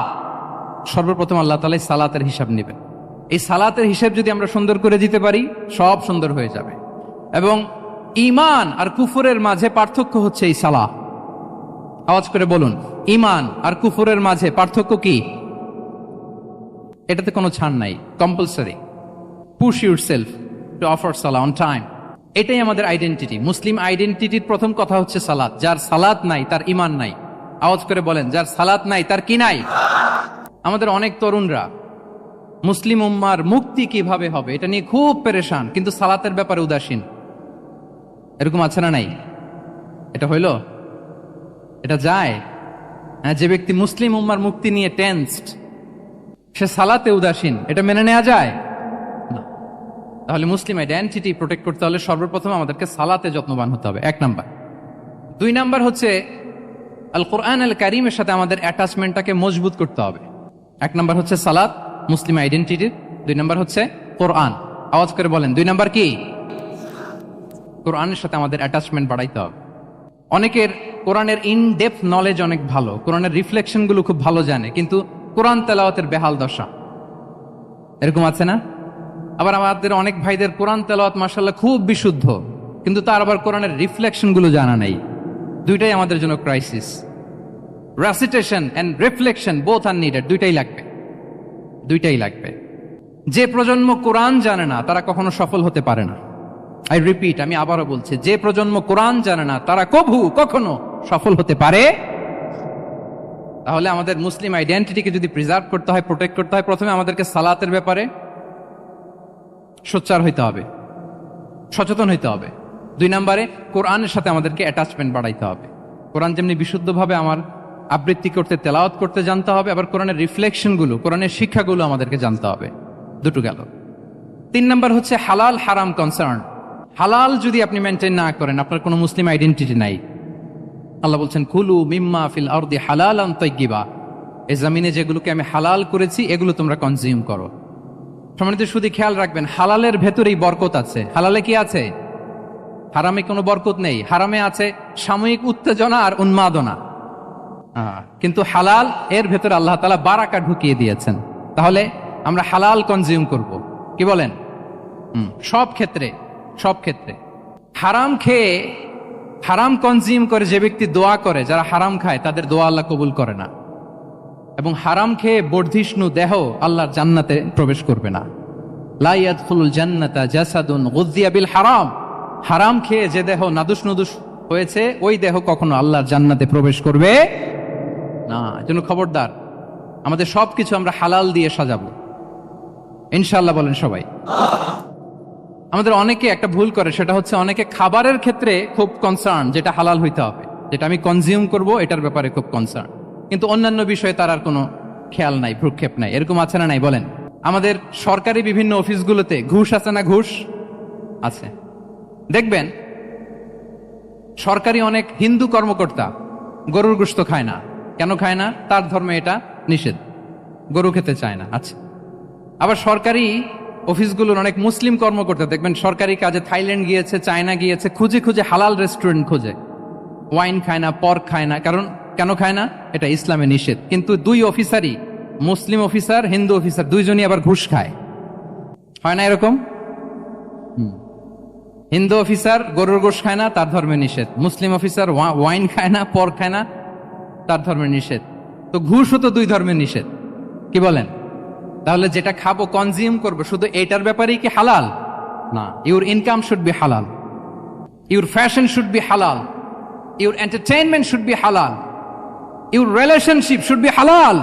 সর্বপ্রথম আল্লাহ তাআলা এই সালাতের হিসাব নেবেন। এই সালাতের হিসাব যদি আমরা সুন্দর করে দিতে পারি, সব সুন্দর হয়ে যাবে। এবং ঈমান আর কুফরের মাঝে পার্থক্য হচ্ছে এই সালাহ। আওয়াজ করে বলুন, ঈমান আর কুফরের মাঝে পার্থক্য কি? এটাতে কোনো ছাড় নাই, compulsory. Push yourself to offer Salah on time. এটাই আমাদের আইডেন্টিটি। মুসলিম আইডেন্টিটির প্রথম কথা হচ্ছে সালাত। যার সালাত নাই তার ঈমান নাই। আওয়াজ করে বলেন, যার সালাত নাই তার কি নাই? আমাদের অনেক তরুণরা মুসলিম উম্মার মুক্তি কিভাবে হবে এটা নিয়ে খুব পেরেশান, কিন্তু সালাতের ব্যাপারে উদাসীন। এরকম আছে না নাই? এটা হইল? এটা যায়? হ্যাঁ, যে ব্যক্তি মুসলিম উম্মার মুক্তি নিয়ে টেন্সড, সে সালাতে উদাসীন, এটা মেনে নেওয়া যায় না। তাহলে মুসলিম আইডেন্টিটি প্রোটেক্ট করতে হলে সর্বপ্রথম আমাদেরকে সালাতে যত্নবান হতে হবে, 1 নাম্বার। 2 নাম্বার হচ্ছে আল কোরআন আল কারীমের সাথে আমাদের অ্যাটাচমেন্টটাকে মজবুত করতে হবে। 1 নাম্বার হচ্ছে সালাত, মুসলিম আইডেন্টিটির। 2 নাম্বার হচ্ছে কোরআন। আওয়াজ করে বলেন, 2 নাম্বার কি? কোরআনের সাথে আমাদের অ্যাটাচমেন্ট বাড়াইতে হবে। অনেকের কোরআনের ইন ডেপথ নলেজ অনেক ভালো, কোরআনের রিফ্লেকশন গুলো খুব ভালো জানে, কিন্তু কোরআন তেলাওয়াতের বেহাল দশা। এরকম আছে না? আবার আমাদের অনেক ভাইদের কোরআন তেলাওয়াত মাশাআল্লাহ খুব বিশুদ্ধ, কিন্তু তার আবার কোরআনের রিফ্লেকশন গুলো জানা নেই। দুইটাই আমাদের জন্য crisis. Recitation and reflection both are needed. দুইটাই লাগবে। যে প্রজন্ম কোরআন জানে না তারা কখনো সফল হতে পারে না। আই রিপিট, আমি আবারও বলছি, যে প্রজন্ম কোরআন জানে না তারা কখনো সফল হতে পারে। তাহলে আমাদের মুসলিম আইডেন্টিটিকে যদি প্রিজার্ভ করতে হয়, প্রোটেক্ট করতে হয়, প্রথমে আমাদেরকে সালাতের ব্যাপারে সোচ্চার হইতে হবে, সচেতন হইতে হবে। 2 নম্বরে কোরআনের সাথে আমাদেরকে অ্যাটাচমেন্ট বাড়াইতে হবে। কোরআন যেমনি বিশুদ্ধভাবে আমার আবৃত্তি করতে, তেলাওয়াত করতে জানতে হবে, আবার কোরআনের রিফ্লেকশনগুলো, কোরআনের শিক্ষাগুলো আমাদেরকে জানতে হবে। দুটো গেল। 3 নম্বর হচ্ছে হালাল হারাম কনসার্ন। হালাল যদি আপনি মেনটেন না করেন, আপনার কোনো মুসলিম আইডেন্টিটি নাই। আল্লাহ বলছেন, কুলু মিম্মা ফিল আরদি হালালান তাইয়্যিবা। এই জমিনে যেগুলোকে আমি হালাল করেছি এগুলো তোমরা কনজিউম করো। সম্মানিত শুধু খেয়াল রাখবেন, হালালের ভেতরেই বরকত আছে। হালালে কি আছে? হারামে কোনো বরকত নেই। হারামে আছে সাময়িক উত্তেজনা আর উন্মাদনা, কিন্তু হালাল এর ভেতরে আল্লাহ তাআলা বারাকা ঢুকিয়ে দিয়েছেন। তাহলে আমরা হালাল কনজিউম করব, কি বলেন? সব ক্ষেত্রে। হারাম খেয়ে, হারাম কনজিউম করে যে ব্যক্তি দোয়া করে, যারা হারাম খায় তাদের দোয়া আল্লাহ কবুল করে না। এবং হারাম খেয়ে বর্ধিষ্ণু দেহ আল্লাহর জান্নাতে প্রবেশ করবে না। লা ইয়াদখুলুল জান্নাতা জাসাদুন গুযিয়া বিল হারাম। হারাম খেয়ে যে দেহ নাদুস নুদুস হয়েছে, ওই দেহ কখনো আল্লাহর জান্নাতে প্রবেশ করবে না। এজন্য খবরদার, আমাদের সবকিছু আমরা হালাল দিয়ে সাজাবো ইনশাআল্লাহ। বলেন সবাই। আমাদের অনেকে একটা ভুল করে, সেটা হচ্ছে অনেকে খাবারের ক্ষেত্রে খুব কনসার্ন, যেটা হালাল হইতে হবে, যেটা আমি কনজিউম করব এটার ব্যাপারে খুব কনসার্ন, কিন্তু অন্যান্য বিষয়ে তার আর কোনো খেয়াল নাই, ভ্রুক্ষেপ নাই। এরকম আছে না নাই? বলেন। আমাদের সরকারি বিভিন্ন অফিসগুলোতে ঘুষ আছে না? ঘুষ আছে। দেখবেন সরকারি অনেক হিন্দু কর্মকর্তা গরুর গোশত খায় না। কেন খায় না? তার ধর্মে এটা নিষেধ, গরু খেতে চায় না। আচ্ছা, আবার সরকারি অফিসগুলোর অনেক মুসলিম কর্মকর্তা দেখবেন সরকারি কাজে থাইল্যান্ড গিয়েছে, চায়না গিয়েছে, খুঁজে হালাল রেস্টুরেন্ট খোঁজে, ওয়াইন খায় না, পর্ক খায় না। কারণ কেন খায় না? এটা ইসলামে নিষেধ। কিন্তু 2 অফিসারই, মুসলিম অফিসার, হিন্দু অফিসার, দুইজনই আবার ঘুষ খায়। হয় না এরকম? হিন্দু অফিসার গরুর গোশ খায় না, তার ধর্মে নিষেধ। মুসলিম অফিসার ওয়াইন খায় না, পর্ক খায় না, তার ধর্মে নিষেধ। তো ঘুষও তো 2 ধর্মের নিষেধ, কি বলেন? তাহলে যেটা খাবো, কনজিউম করবো, শুধু এটার ব্যাপারেই কি হালাল? না। ইউর ইনকাম শুড বি হালাল, ইউর ফ্যাশন শুড বি হালাল, ইউর এন্টারটেইনমেন্ট শুড বি হালাল, ইউর রিলেশনশিপ শুড বি হালাল।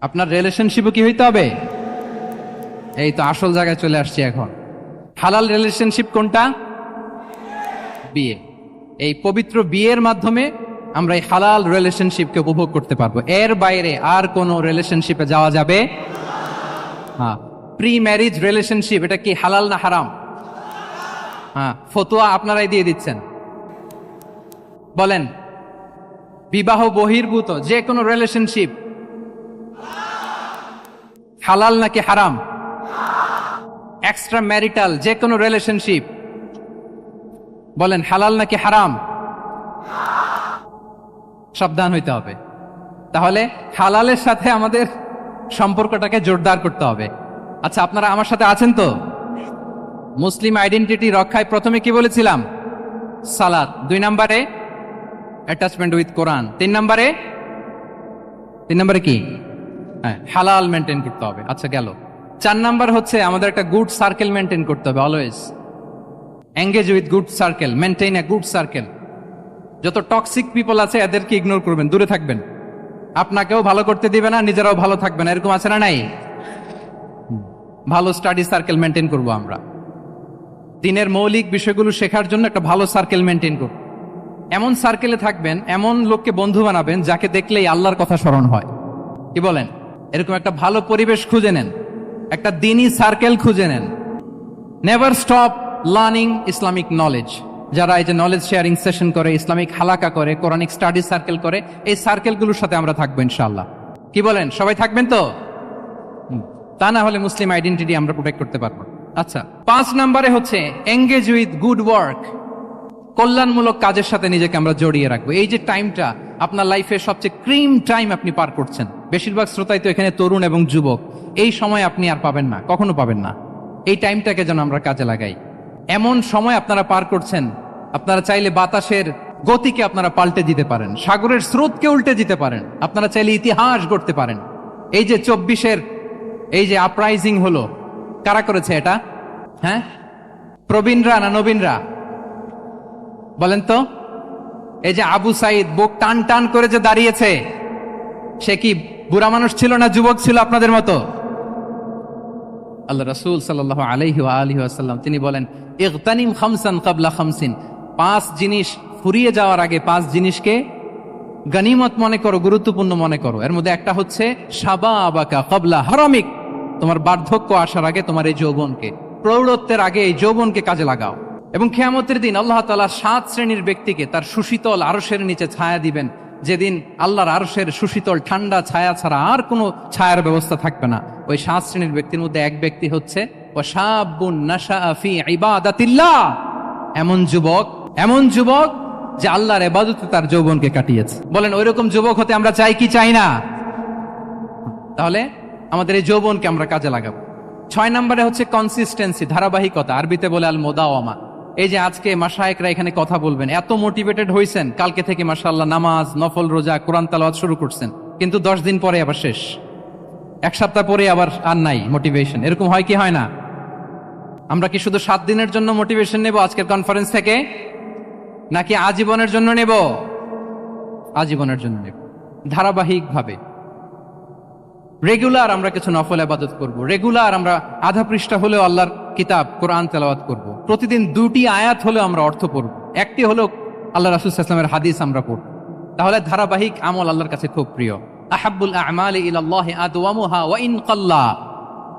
আপনার রিলেশনশিপও কি হইতে হবে? এই তো আসল জায়গায় চলে আসছি এখন। হালাল রিলেশনশিপ কোনটা? বিয়ে। এই পবিত্র বিয়ের মাধ্যমে আমরা এই হালাল রিলেশনশিপকে উপভোগ করতে পারবো। এর বাইরে আর কোনো রিলেশনশিপে যাওয়া যাবে? হ্যাঁ। প্রি ম্যারিজ রিলেশনশিপ, এটা কি হালাল না হারাম? হ্যাঁ, ফতোয়া আপনারাই দিয়ে দিচ্ছেন। বলেন, বিবাহ বহির্ভূত যে কোনো রিলেশনশিপ হালাল নাকি হারাম? এক্সট্রা ম্যারিটাল যে কোনো রিলেশনশিপ, বলেন হালাল নাকি হারাম? সাবধান হইতে হবে। তাহলে হালালের সাথে আমাদের সম্পর্কটাকে জোরদার করতে হবে। আচ্ছা, আপনারা আমার সাথে আছেন তো? মুসলিম আইডেন্টিটি রক্ষায় প্রথমে কি বলেছিলাম? সালাত। 2 নম্বরে অ্যাটাচমেন্ট উইথ কোরআন। 3 নম্বরে কি? হ্যাঁ, হালাল মেনটেন করতে হবে। আচ্ছা, গেল। 4 নাম্বার হচ্ছে আমাদের একটা গুড সার্কেল মেনটেন করতে হবে। Always engage with good circle, maintain a good circle. যত টক্সিক পিপল আছে এদেরকে ইগনোর করবেন, দূরে থাকবেন। আপনাকেও ভালো করতে দিবে না, নিজেরাও ভালো থাকবে না, এরকম আছে না নাই? ভালো স্টাডি সার্কেল মেনটেন করব আমরা। দিনের মৌলিক বিষয়গুলো শেখার জন্য একটা ভালো সার্কেল মেনটেন করব। এমন সার্কেলে থাকবেন, এমন লোককে বন্ধু বানাবেন যাকে দেখলেই আল্লাহর কথা স্মরণ হয়। কি বলেন? এরকম একটা ভালো পরিবেশ খুঁজে নেন, একটা দ্বীনি সার্কেল খুঁজে নেন। Never stop learning Islamic knowledge. যারা এই যে নলেজ শেয়ারিং সেশন করে, ইসলামিক হালাকা করে, কোরআনিক স্টাডি সার্কেল করে, এই সার্কেলগুলোর সাথে আমরা থাকবো ইনশাআল্লাহ। কি বলেন? সবাই থাকবেন তো? তা না হলে মুসলিম আইডেন্টিটি আমরা প্রোটেক্ট করতে পারবো। আচ্ছা, 5 নম্বরে হচ্ছে এঙ্গেজ উইথ গুড ওয়ার্ক। কল্যাণমূলক কাজের সাথে নিজেকে আমরা জড়িয়ে রাখবো। এই যে টাইমটা আপনার লাইফের সবচেয়ে ক্রিম টাইম আপনি পার করছেন, বেশিরভাগ শ্রোতাই তো এখানে তরুণ এবং যুবক, এই সময় আপনি আর পাবেন না, কখনো পাবেন না। এই টাইমটাকে যেন আমরা কাজে লাগাই। এমন সময় আপনারা পার করছেন, আপনারা চাইলে বাতাসের গতিকে আপনারা পাল্টে দিতে পারেন, সাগরের স্রোতকে উল্টে দিতে পারেন, আপনারা চাইলে ইতিহাস গড়তে পারেন। এই যে 24-এর এই যে আপরাইজিং হলো, কারা করেছে এটা? হ্যাঁ, প্রবীণরা না নবীনরা? বলেন তো। এই যে আবু সাইদ বুক টান টান করে যে দাঁড়িয়েছে, সে কি বুড়া মানুষ ছিল না যুবক ছিল আপনাদের মতো? আল্লাহ রাসূল সাল্লাল্লাহু আলাইহি ওয়া আলিহি ওয়াসাল্লাম তিনি বলেন, ইগতানিম খামসান ক্বাবলা খামসিন। 5 জিনিস ফুরিয়ে যাওয়ার আগে 5 জিনিসকে গনিমত মনে করো, গুরুত্বপূর্ণ মনে করো। এর মধ্যে একটা হচ্ছে শাবাবাকা ক্বাবলা হারামিক। তোমার বার্ধক্য আসার আগে তোমার এই যৌবনকে, প্রৌঢ়ত্বের আগে এই যৌবনকে কাজে লাগাও। এবং কিয়ামতের দিন আল্লাহ তাআলা 7 শ্রেণীর ব্যক্তিকে তার সুশীতল আরশের নিচে ছায়া দিবেন, যেদিন আল্লাহর আরশের সুশীতল ঠান্ডা ছায়া ছাড়া আর কোনো ছায়ার ব্যবস্থা থাকবে না। ওই 7 শ্রেণীর ব্যক্তির মধ্যে এক ব্যক্তি হচ্ছে ওয়াশাবুন নাশাআ ফি ইবাদাতিল্লাহ। এমন যুবক যে আল্লাহর ইবাদতে তার যৌবনকে কাটিয়েছে। বলেন, ওইরকম যুবক হতে আমরা চাই কি চাই না? তাহলে আমাদের এই যৌবনকে আমরা কাজে লাগাবো। 6 নম্বরে হচ্ছে কনসিস্টেন্সি, ধারাবাহিকতা। আরবিতে বলে আল মুদাওয়ামা। এই যে আজকে মাশায়েখরা এখানে কথা বলবেন, এত মোটিভেটেড হয়েছেন, কালকে থেকে মাশাআল্লাহ নামাজ, নফল রোজা, কোরআন তেলাওয়াত শুরু করছেন, কিন্তু 10 দিন পরে আবার শেষ, 1 সপ্তাহ পরে আবার আর নাই মোটিভেশন। এরকম হয় কি হয় না? আমরা কি শুধু 7 দিনের জন্য মোটিভেশন নেব আজকের কনফারেন্স থেকে, নাকি আজীবনের জন্য নেব? আজীবনের জন্য নেব। ধারাবাহিকভাবে রেগুলার আমরা কিছু নফল ইবাদত করব, রেগুলার আমরা আধা পৃষ্ঠা হলেও আল্লাহর কিতাব কোরআন তেলাওয়াত করব, প্রতিদিন 2টি আয়াত হলেও আমরা অর্থ পড়ব, একটি হলেও আল্লাহ রাসূল সাল্লাল্লাহু আলাইহি ওয়াসাল্লামের হাদিস আমরা পড়ব। তাহলে ধারাবাহিক আমল আল্লাহর কাছে খুব প্রিয়। আহাব্বুল আ'মালি ইলাল্লাহি আদওয়ামুহা ওয়া ইন কাল্লা।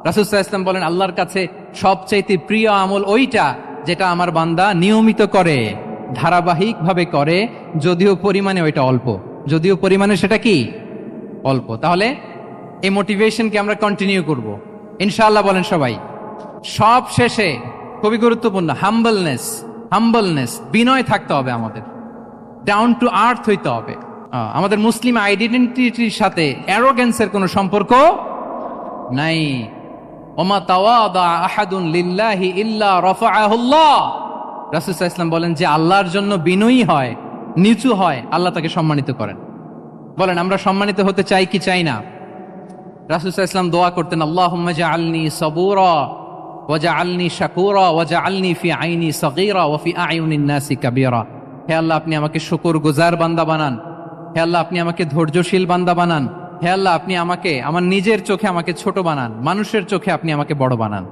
রাসূল সাল্লাল্লাহু আলাইহি ওয়াসাল্লাম বলেন, আল্লাহর কাছে সবচাইতে প্রিয় আমল ওইটা যেটা আমার বান্দা নিয়মিত করে, ধারাবাহিকভাবে করে, যদিও পরিমাণে ওইটা অল্প, যদিও পরিমাণে সেটা কি অল্প। তাহলে এই মোটিভেশনকে আমরা কন্টিনিউ করব ইনশাআল্লাহ। বলেন সবাই। সব শেষে খুবই গুরুত্বপূর্ণ হাম্বলনেস, বিনয় থাকতে হবে আমাদের, ডাউন টু আর্থ হইতে হবে। আমাদের মুসলিম আইডেন্টিটির সাথে অ্যারোগেন্সের কোনো সম্পর্ক নাই। ওমা তাওয়াদা আহাদুন লিল্লাহি ইল্লা রাফাআহুল্লাহ। রাসূল সাল্লাল্লাহু আলাইহি ওয়াসাল্লাম বলেন, যে আল্লাহর জন্য বিনয়ী হয়, নিচু হয়, আল্লাহ তাকে সম্মানিত করেন। বলেন, আমরা সম্মানিত হতে চাই কি চাই না? রাসূল সাল্লাল্লাহু আলাইহি ওয়াসাল্লাম দোয়া করতেন, আল্লাহুম্মা জাআলনি সাবুরা ওয়া জাআলনি শাকুরা ওয়া জাআলনি ফি আইনি সাগীরা ওয়া ফি আ'য়ুনিন নাসি কাবীরা। হে আল্লাহ, আপনি আমাকে শুকরগুজার বান্দা বানান। হে আল্লাহ, আপনি আমাকে ধৈর্যশীল বান্দা বানান। হে আল্লাহ, আপনি আমাকে আমার নিজের চোখে আমাকে ছোট বানান, মানুষের চোখে আপনি আমাকে বড় বানান।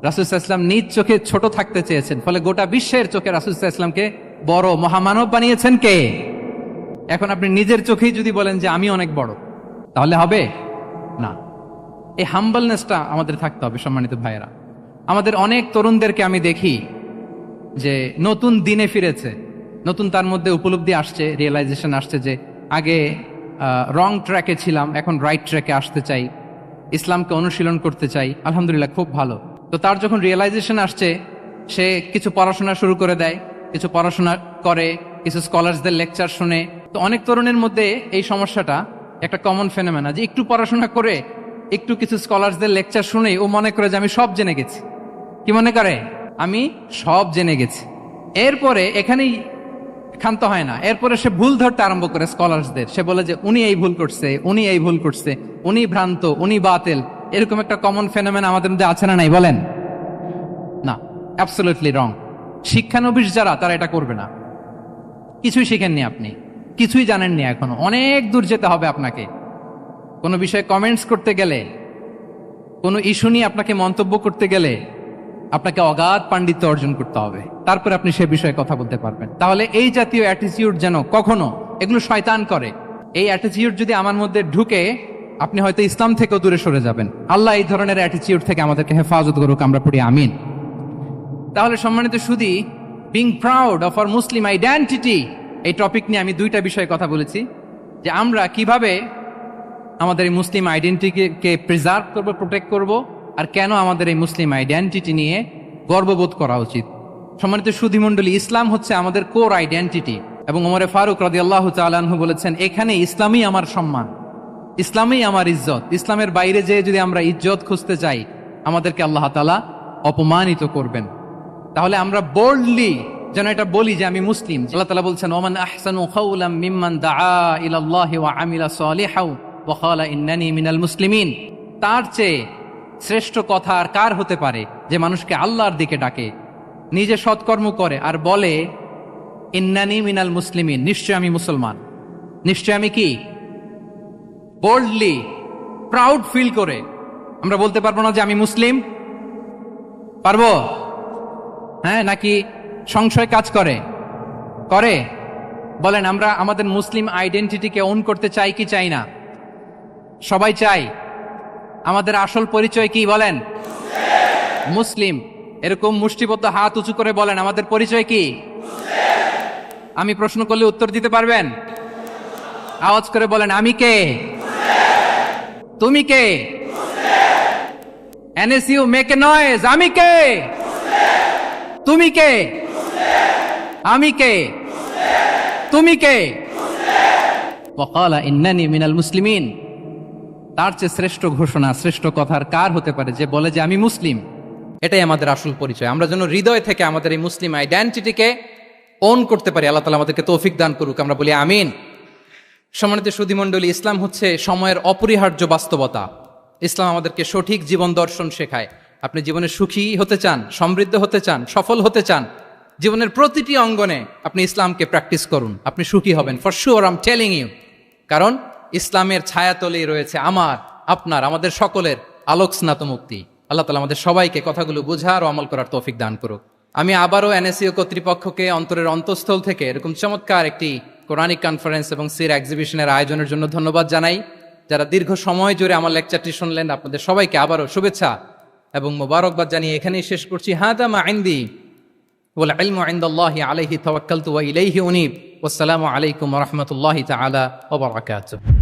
রাসূল সাল্লাল্লাহু আলাইহি ওয়াসাল্লাম নিজ চোখে ছোট থাকতে চেয়েছেন, ফলে গোটা বিশ্বের চোখে রাসূল সাল্লাল্লাহু আলাইহি ওয়াসাল্লামকে বড় মহামানব বানিয়েছেন কে? এখন আপনি নিজের চোখেই যদি বলেন যে আমি অনেক বড়, তাহলে হবে না। এই হাম্বলনেসটা আমাদের থাকতে হবে। সম্মানিত ভাইয়েরা, আমাদের অনেক তরুণদেরকে আমি দেখি যে নতুন দিনে ফিরেছে, নতুন তার মধ্যে উপলব্ধি আসছে, রিয়েলাইজেশন আসছে যে আগে রং ট্র্যাকে ছিলাম, এখন রাইট ট্র্যাকে আসতে চাই, ইসলামকে অনুশীলন করতে চাই। আলহামদুলিল্লাহ, খুব ভালো। তো তার যখন রিয়েলাইজেশন আসছে, সে কিছু পড়াশোনা শুরু করে দেয়, কিছু পড়াশোনা করে, কিছু স্কলার্সদের লেকচার শুনে। তো অনেক তরুণের মধ্যে এই সমস্যাটা একটা কমন ফেনোমেনা, যে একটু পড়াশোনা করে, একটু কিছু স্কলার্সদের লেকচার শুনে ও মনে করে যে আমি সব জেনে গেছি। কি মনে করে? আমি সব জেনে গেছি। এরপরে এখানেই ক্ষান্ত হয় না, এরপরে সে ভুল ধরতে আরম্ভ করে স্কলার্সদের। সে বলে যে উনি এই ভুল করছে, উনি এই ভুল করছে, উনি ভ্রান্ত, উনি বাতিল। এরকম একটা কমন ফেনোমেনা আমাদের মধ্যে আছে না নাই বলেন? না, অ্যাবসলিউটলি রং। শিক্ষানবিশ যারা, তারা এটা করবে না। কিছুই শিখেননি আপনি, কিছুই জানেননি এখনো, অনেক দূর যেতে হবে আপনাকে। কোনো বিষয়ে কমেন্টস করতে গেলে, কোনো ইস্যু নিয়ে আপনাকে মন্তব্য করতে গেলে আপনাকে অগাধ পাণ্ডিত্য অর্জন করতে হবে, তারপরে আপনি সে বিষয়ে কথা বলতে পারবেন। তাহলে এই জাতীয় অ্যাটিটিউড যেন কখনো, এগুলো শয়তান করে, এই অ্যাটিটিউড যদি আমার মধ্যে ঢুকে, আপনি হয়তো ইসলাম থেকেও দূরে সরে যাবেন। আল্লাহ এই ধরনের অ্যাটিটিউড থেকে আমাদেরকে হেফাজত করুক, আমরা পড়ি আমিন। তাহলে সম্মানিত সুধী, being proud of our Muslim identity, এই টপিক নিয়ে আমি দুইটা বিষয়ে কথা বলেছি, যে আমরা কিভাবে আমাদের এই মুসলিম আইডেন্টিটিকে প্রিজার্ভ করবো, প্রোটেক্ট করব, আর কেন আমাদের এই মুসলিম আইডেন্টিটি নিয়ে গর্ববোধ করা উচিত। সম্মানিত সুধী মণ্ডলী, ইসলাম হচ্ছে আমাদের কোর আইডেন্টিটি, এবং ওমরে ফারুক রাদিয়াল্লাহু তাআলা আনহু বলেছেন, এখানে ইসলামই আমার সম্মান, ইসলামই আমার ইজ্জত। ইসলামের বাইরে যেয়ে যদি আমরা ইজ্জত খুঁজতে চাই, আমাদেরকে আল্লাহ তাআলা অপমানিত করবেন। তাহলে আমরা বোল্ডলি যেন এটা বলি যে আমি মুসলিম। আল্লাহ তাআলা বলছেন, ওমান আহসানু কাওলাম মিম্মান দাআ ইলাল্লাহি ওয়া আমিলা সালিহাও ওয়া ক্বালা ইন্নানি মিনাল মুসলিমিন। তার চেয়ে শ্রেষ্ঠ কথা আর কার হতে পারে, যে মানুষকে আল্লাহর দিকে ডাকে, নিজে সৎকর্ম করে আর বলে ইন্নানি মিনাল মুসলিমিন, নিশ্চয় আমি মুসলমান। নিশ্চয় আমি কি? বোল্ডলি, প্রাউড ফিল করে আমরা বলতে পারবো না যে আমি মুসলিম? পারবো? হ্যাঁ, নাকি সংশয় কাজ করে? করে? বলেন, আমরা আমাদের মুসলিম আইডেন্টিটিকে ওন করতে চাই কি চাই না? সবাই চাই। আমাদের আসল পরিচয় কি বলেন? মুসলিম। এরকম মুষ্টিবদ্ধ হাত উঁচু করে বলেন, আমাদের পরিচয় কি? আমি প্রশ্ন করলে উত্তর দিতে পারবেন? আওয়াজ করে বলেন, আমি কে? তুমি কে? এনএসইউ মেক এ নয়েজ, আমি কে? তুমি কে? আমি কে? তুমি কে? ওয়াকালা ইন্নানি মিনাল মুসলিমিন। তার চেয়ে শ্রেষ্ঠ ঘোষণা, শ্রেষ্ঠ কথার কার হতে পারে, যে বলে যে আমি মুসলিম। এটাই আমাদের আসল পরিচয়। আমরা যেন হৃদয় থেকে আমাদের এই মুসলিম আইডেন্টিটিকে ওন করতে পারি। আল্লাহ তাআলা আমাদেরকে তৌফিক দান করুক, আমরা বলি আমিন। সম্মানিত সুধী মণ্ডলী, ইসলাম হচ্ছে সময়ের অপরিহার্য বাস্তবতা। ইসলাম আমাদেরকে সঠিক জীবন দর্শন শেখায়। আপনি জীবনে সুখী হতে চান, সমৃদ্ধ হতে চান, সফল হতে চান, জীবনের প্রতিটি অঙ্গনে আপনি ইসলামকে প্র্যাকটিস করুন, আপনি সুখী হবেন, for sure, I am telling you. কারণ ইসলামের ছায়াতলেই রয়েছে আমার, আপনার, আমাদের সকলের আলোক স্নাত মুক্তি। আল্লাহ তাআলা আমাদের সবাইকে কথাগুলো বোঝার ও আমল করার তৌফিক দান করুক। আমি আবারও এনএসইউ কর্তৃপক্ষকে অন্তরের অন্তঃস্থল থেকে এরকম চমৎকার একটি কোরআনিক কনফারেন্স এবং সির এক্সিবিশনের আয়োজনের জন্য ধন্যবাদ জানাই। যারা দীর্ঘ সময় জুড়ে আমার লেকচারটি শুনলেন, আপনাদের সবাইকে আবারও শুভেচ্ছা এবং মোবারকবাদ জানিয়ে এখানেই শেষ করছি। হাদা মা ইনদি ওয়াল ইলমু ইনদাল্লাহি আলাইহি তাওয়াক্কালতু ওয়া ইলাইহি উনীব। ওয়াসসালামু আলাইকুম ওয়া রাহমাতুল্লাহি তাআলা ওয়া বারাকাতুহু।